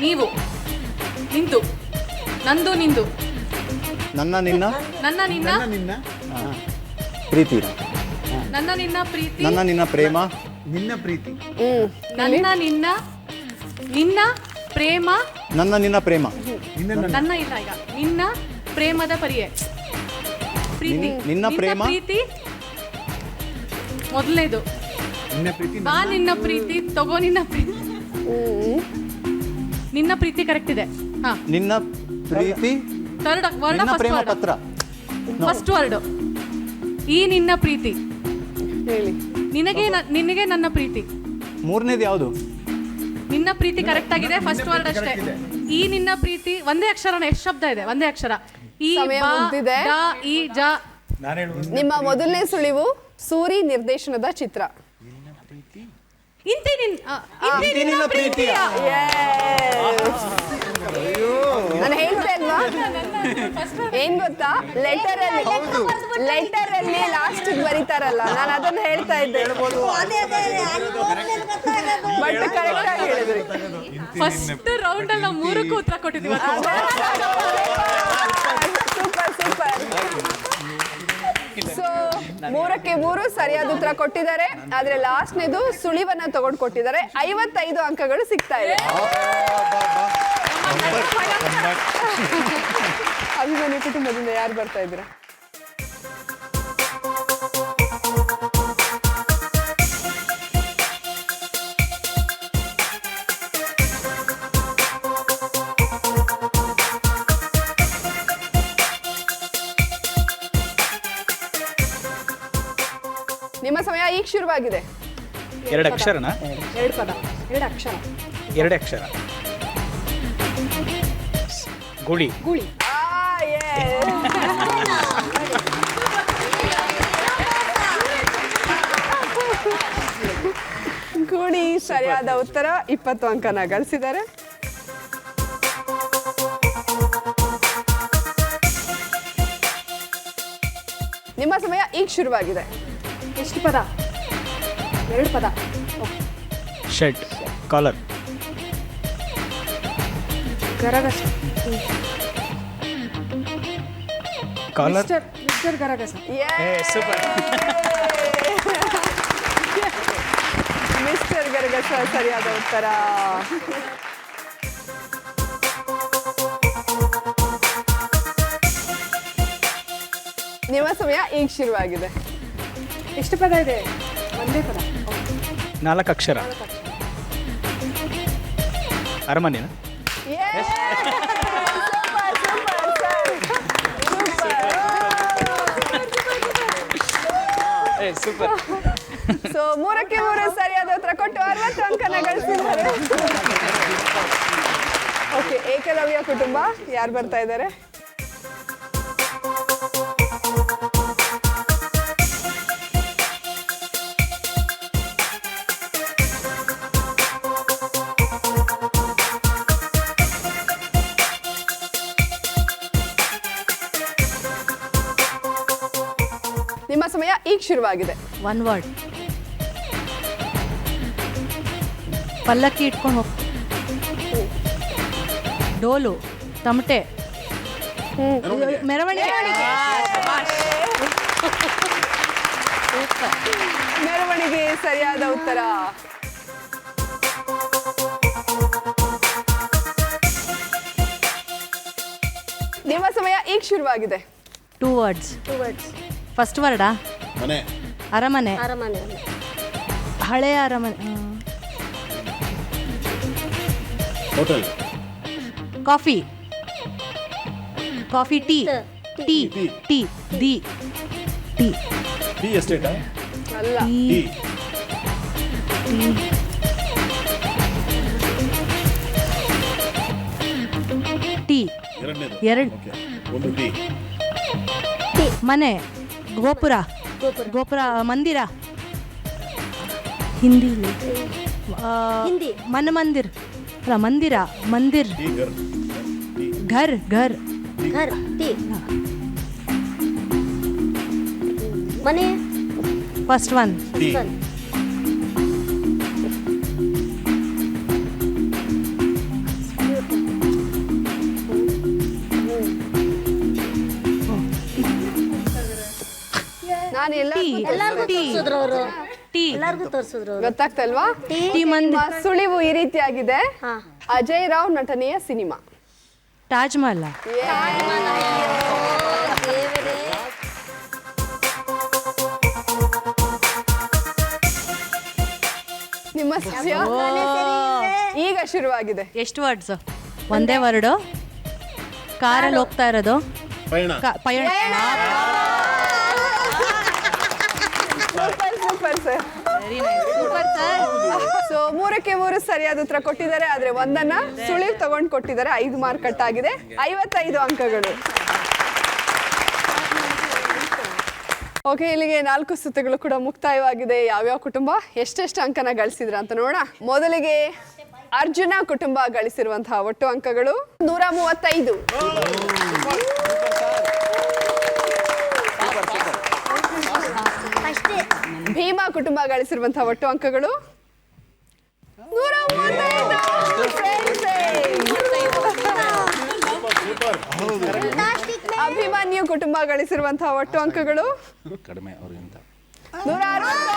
ನೀವು. ನಿಂತು. ನಂದು ನಿಂದು. ನನ್ನ ನಿನ್ನ. ನನ್ನ ನಿನ್ನ. ನಿನ್ನ. ಪ್ರೀತಿ. ನನ್ನ ನಿನ್ನ ಪ್ರೀತಿ. ನನ್ನ ನಿನ್ನ ಪ್ರೇಮ. ನಿನ್ನ ಪ್ರೀತಿ. ನನ್ನ ನಿನ್ನ ನಿನ್ನ ಪ್ರೇಮ. ನನ್ನ ನಿನ್ನ ಪ್ರೇಮ. ನನ್ನ ಇಲ್ಲ ಈಗ ನಿನ್ನ ಪ್ರೇಮದ ಪರಿಯೇ ಪ್ರೀತಿ. ನಿನ್ನ ಪ್ರೇಮ. ಪ್ರೀತಿ ಮೊದಲನೇದು. ಬಾ ನಿನ್ನ ಪ್ರೀತಿ, ತಗೋ ನಿನ್ನ ಪ್ರೀತಿ. ನಿನ್ನ ಪ್ರೀತಿ ಕರೆಕ್ಟ್ ಇದೆ. ಹಾ, ನಿನ್ನ ಪ್ರೀತಿ. ಥರ್ಡ್ ವರ್ಡ್, ನಿನ್ನ ಪ್ರೇಮ ಪತ್ರ. ಫಸ್ಟ್ ವರ್ಡ್ ಈ ನಿನ್ನ ಪ್ರೀತಿ. ಹೇಳಿ. ನಿನಗೆ ನನ್ನ ಪ್ರೀತಿ. ಮೂರನೇದು ಯಾವುದು? ನಿನ್ನ ಪ್ರೀತಿ ಕರೆಕ್ಟ್ ಆಗಿದೆ, ಫಸ್ಟ್ ವರ್ಡ್ ಅಷ್ಟೇ. ಈ ನಿನ್ನ ಪ್ರೀತಿ ಒಂದೇ ಅಕ್ಷರನ, ಎಷ್ಟು ಶಬ್ದ ಇದೆ? ಒಂದೇ ಅಕ್ಷರ. ಈ ಸಮಯ ಮುಗ್ದಿದೆ. ಈ ಜ. ನಿಮ್ಮ ಮೊದಲನೇ ಸುಳಿವು ಸೂರಿ ನಿರ್ದೇಶನದ ಚಿತ್ರ. ಇಂತಿ ನಿನ್ನ ಪ್ರೀತಿಯ. ನಾನು ಹೇಳ್ತಾ ಇಲ್ವಾ? ಏನ್ ಗೊತ್ತಾ, ಲೆಟರ್ ಅಲ್ಲಿ ಲಾಸ್ಟ್ ಬರೀತಾರಲ್ಲ, ನಾನು ಅದನ್ನ ಹೇಳ್ತಾ ಇದ್ದೆ. ಬಟ್ ಕರೆಕ್ಟ್ ಆಗಿ ಹೇಳಿದ್ರಿ. ಫಸ್ಟ್ ರೌಂಡ್ ಅಲ್ಲಿ ನಾವು 3ಕ್ಕೂ ಉತ್ತರ ಕೊಟ್ಟಿದ್ದೀವಿ. Super super. ಸೊ 3ಕ್ಕೆ 3 ಸರಿಯಾದ ಉತ್ತರ ಕೊಟ್ಟಿದ್ದಾರೆ. ಆದ್ರೆ ಲಾಸ್ಟ್ನೇದು ಸುಳಿವನ್ನ ತಗೊಂಡು ಕೊಟ್ಟಿದ್ದಾರೆ. 55 ಅಂಕಗಳು ಸಿಗ್ತಾ ಇದೆ. ಅಭಿಮಾನಿ ಕುಟುಂಬದಿಂದ ಯಾರು ಬರ್ತಾ ಇದ್ದೀರಾ? ನಿಮ್ಮ ಸಮಯ ಈಗ ಶುರುವಾಗಿದೆ. 2 ಅಕ್ಷರನಾ? 2 ಪದ, 2 ಅಕ್ಷರ. 2 ಅಕ್ಷರ. ಗುಳಿ. ಗುಳಿ. ಗುಳಿ ಸರಿಯಾದ ಉತ್ತರ. 20 ಅಂಕನ ಗಳಿಸಿದ್ದಾರೆ. ನಿಮ್ಮ ಸಮಯ ಈಗ ಶುರುವಾಗಿದೆ. ಎಷ್ಟು ಪದ? 2 ಪದ. ಶರ್ಟ್. ಕಾಲರ್. ಗರಗಸ. ಕಾಲರ್. ಮಿಸ್ಟರ್ ಗರಗಸ. ಸೂಪರ್. ಮಿಸ್ಟರ್ ಗರಗಸ ಸರಿಯಾದ ಉತ್ತರ. ನಿಮ್ಮ ಸಮಯ ಈಗ ಶುರುವಾಗಿದೆ. ಎಷ್ಟು ಪದ ಇದೆ? ಒಂದೇ ಪದ. 4 ಅಕ್ಷರ. ಅರಮನೆನಾ? ಸೂಪರ್. ಸೊ 3ಕ್ಕೆ 3 ಸರಿಯಾದ ಉತ್ತರ ಕೊಟ್ಟು 60 ಅಂಕನ ಗಳಿಸಿದ್ದಾರೆ. ಓಕೆ, ಏಕಲವ್ಯ ಕುಟುಂಬ ಯಾರು ಬರ್ತಾ ಇದ್ದಾರೆ? ನಿಮ್ಮ ಸಮಯ ಈಗ ಶುರುವಾಗಿದೆ. 1 ವರ್ಡ್. ಪಲ್ಲಕ್ಕಿ ಇಟ್ಕೊಂಡು ಹೋಗ್. ಡೋಲು, ತಮಟೆ, ಮೆರವಣಿಗೆ. ಮೆರವಣಿಗೆ ಸರಿಯಾದ ಉತ್ತರ. ನಿಮ್ಮ ಸಮಯ ಈಗ ಶುರುವಾಗಿದೆ. 2 ವರ್ಡ್ಸ್. 2 ವರ್ಡ್ಸ್. ಫಸ್ಟ್ ವರ್ಡಾ? ಮನೆ. ಅರಮನೆ. ಅರಮನೆ. ಹಳೆಯ ಅರಮನೆ. Hotel. Coffee. Coffee. Tea. Tea. Tea. The. Tea. Tea ಎಸ್ಟೇಟಾ? ಅಲ್ಲ. ಟೀ. ಟೀ. ಎರಡನೇದು. 2. ಓಕೆ. ಒಂದು ಟೀ. ಮನೆ. ಗೋಪುರ. ಗೋಪುರ. ಮಂದಿರ. ಹಿಂದಿ. ಮನ ಮಂದಿರ್. ಅಲ್ಲ, ಮಂದಿರ. ಮಂದಿರ್. ಟೀ ಗರ್. ಘರ್. ಘರ್. ಘರ್. ಟೀ. ಮನೆ. First one. ಟೀ. ನಾನು ಗೊತ್ತಾಗ್ತಲ್ವಾ? ನಿಮ್ಮ ಸುಳಿವು ಈ ರೀತಿಯಾಗಿದೆ. ಅಜಯ್ ರಾವ್ ನಟನೆಯ ಸಿನಿಮಾ ತಾಜ್ ಮಹಲ್. ನಿಮ್ಮ ಸಮಯ ಈಗ ಶುರುವಾಗಿದೆ. ಎಷ್ಟು ವರ್ಡ್ಸ್? ಒಂದೇ ವರ್ಡು. ಕಾರಲ್ಲಿ ಹೋಗ್ತಾ ಇರೋದು ಪಯಣ. ಪಯಣ. Super sir. ಸೊ 3ಕ್ಕೆ 3 ಸರಿಯಾದ ಉತ್ತರ ಕೊಟ್ಟಿದ್ದಾರೆ. ಆದ್ರೆ ಒಂದನ್ನ ಸುಳಿವು ತಗೊಂಡು ಕೊಟ್ಟಿದ್ದಾರೆ. 5 ಮಾರ್ಕ್ ಕಟ್ ಆಗಿದೆ. 55 ಅಂಕಗಳು. ಓಕೆ, ಇಲ್ಲಿಗೆ 4 ಸುತ್ತುಗಳು ಕೂಡ ಮುಕ್ತಾಯವಾಗಿದೆ. ಯಾವ್ಯಾವ ಕುಟುಂಬ ಎಷ್ಟೆಷ್ಟು ಅಂಕನ ಗಳಿಸಿದ್ರ ಅಂತ ನೋಡೋಣ. ಮೊದಲಿಗೆ ಅರ್ಜುನ ಕುಟುಂಬ ಗಳಿಸಿರುವಂತಹ ಒಟ್ಟು ಅಂಕಗಳು 135. ಭೀಮಾ ಕುಟುಂಬ ಗಳಿಸಿರುವಂತಹ ಒಟ್ಟು ಅಂಕಗಳು 135. ಅಭಿಮನ್ಯು ಕುಟುಂಬ ಗಳಿಸಿರುವಂತಹ ಒಟ್ಟು ಅಂಕಗಳು ಕಡಿಮೆ ಅವರಿಗಿಂತ 160.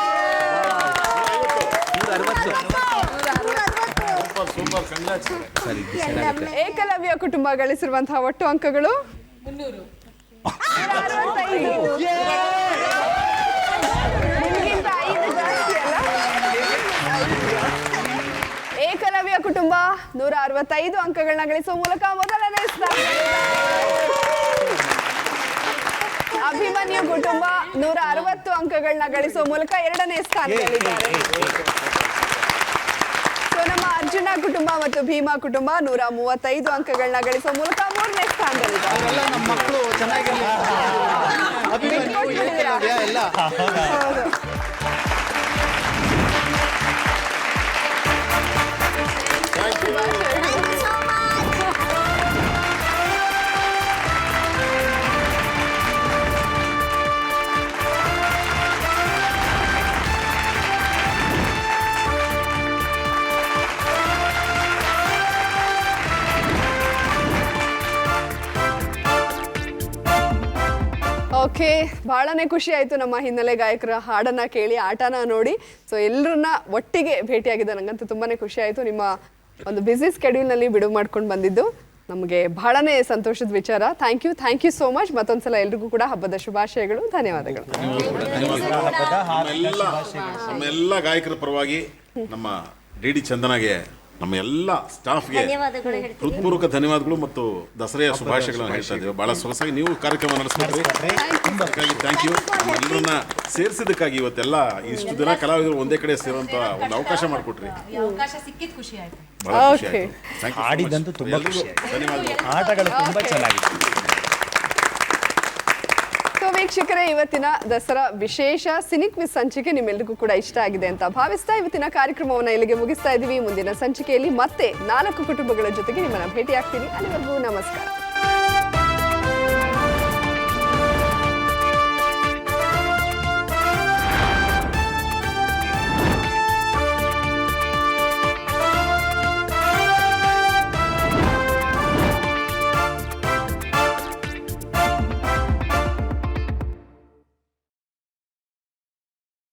ಏಕಲವ್ಯ ಕುಟುಂಬ ಗಳಿಸಿರುವಂತಹ ಒಟ್ಟು ಅಂಕಗಳು 165. ನಿಮ್ಗಿಂತ 5 ಜಾಸ್ತಿ ಅಲ್ಲ? ಏಕಲವ್ಯ ಕುಟುಂಬ 165 ಅಂಕಗಳನ್ನ ಗಳಿಸುವ ಮೂಲಕ ಮೊದಲನೇ ಸ್ಥಾನ. ಅಭಿಮನ್ಯು ಕುಟುಂಬ 160 ಅಂಕಗಳನ್ನ ಗಳಿಸುವ ಮೂಲಕ 2ನೇ ಸ್ಥಾನದಲ್ಲಿದ್ದಾರೆ. ಸೊ ನಮ್ಮ ಅರ್ಜುನ ಕುಟುಂಬ ಮತ್ತು ಭೀಮಾ ಕುಟುಂಬ 135 ಅಂಕಗಳನ್ನ ಗಳಿಸುವ ಮೂಲಕ 3ನೇ ಸ್ಥಾನದಲ್ಲಿದ್ದಾರೆ. ನಮ್ಮ ಮಕ್ಕಳು ಚೆನ್ನಾಗಿರಲಿ. ಎಲ್ಲ ಓಕೆ, ಬಹಳನೇ ಖುಷಿ ಆಯಿತು ನಮ್ಮ ಹಿನ್ನೆಲೆ ಗಾಯಕರ ಹಾಡನ್ನ ಕೇಳಿ, ಆಟನ ನೋಡಿ. ಸೊ ಎಲ್ಲರನ್ನ ಒಟ್ಟಿಗೆ ಭೇಟಿಯಾಗಿದೆ. ನನಗಂತೂ ತುಂಬಾನೇ ಖುಷಿ ಆಯಿತು. ನಿಮ್ಮ ಒಂದು ಬ್ಯುಸಿ ಸ್ಕೆಡ್ಯೂಲ್ನಲ್ಲಿ ಬಿಡುವು ಮಾಡ್ಕೊಂಡು ಬಂದಿದ್ದು ನಮಗೆ ಬಹಳನೇ ಸಂತೋಷದ ವಿಚಾರ. Thank you so much. ಮತ್ತೊಂದ್ಸಲ ಎಲ್ರಿಗೂ ಕೂಡ ಹಬ್ಬದ ಶುಭಾಶಯಗಳು, ಧನ್ಯವಾದಗಳು. ನಮ್ಮೆಲ್ಲ ಗಾಯಕರ ಪರವಾಗಿ ನಮ್ಮ ಡಿ ಚಂದನಾಗೆ, ನಮ್ಮ ಎಲ್ಲ ಸ್ಟಾಫ್ಗೆ ಹೃತ್ಪೂರ್ವಕ ಧನ್ಯವಾದಗಳು ಮತ್ತು ದಸರೆಯ ಶುಭಾಶಯಗಳನ್ನು ಹೇಳ್ತಾ ಇದ್ದೇವೆ. ಬಹಳ ಸೊಗಸಾಗಿ ನೀವು ಕಾರ್ಯಕ್ರಮ ನಡೆಸ್ಕೊಟ್ರಿ. Thank you. ಎಲ್ಲರನ್ನ ಸೇರಿಸಿದ್ದಕ್ಕಾಗಿ ಇವತ್ತೆಲ್ಲ ಇಷ್ಟು ದಿನ ಕಲಾವಿದರು ಒಂದೇ ಕಡೆ ಸೇರುವಂತ ಒಂದು ಅವಕಾಶ ಮಾಡಿಕೊಟ್ರಿ. ಬಹಳ ಖುಷಿ ಆಯ್ತು. ಆಡಿದಂತೂ ತುಂಬಾ ಖುಷಿ ಆಯ್ತು. ಧನ್ಯವಾದಗಳು. ಆಟಗಳು ತುಂಬಾ ಚೆನ್ನಾಗಿದೆ. ಸೊ ವೀಕ್ಷಕರೇ, ಇವತ್ತಿನ ದಸರಾ ವಿಶೇಷ ಸಿನಿಕ್ವಿಸ್ ಸಂಚಿಕೆ ನಿಮ್ಮೆಲ್ಲರಿಗೂ ಕೂಡ ಇಷ್ಟ ಆಗಿದೆ ಅಂತ ಭಾವಿಸ್ತಾ ಇವತ್ತಿನ ಕಾರ್ಯಕ್ರಮವನ್ನು ಇಲ್ಲಿಗೆ ಮುಗಿಸ್ತಾ ಇದ್ದೀವಿ. ಮುಂದಿನ ಸಂಚಿಕೆಯಲ್ಲಿ ಮತ್ತೆ 4 ಕುಟುಂಬಗಳ ಜೊತೆಗೆ ನಿಮ್ಮನ್ನ ಭೇಟಿ ಆಗ್ತೀನಿ. ಅಲ್ಲಿವರೆಗೂ ನಮಸ್ಕಾರ.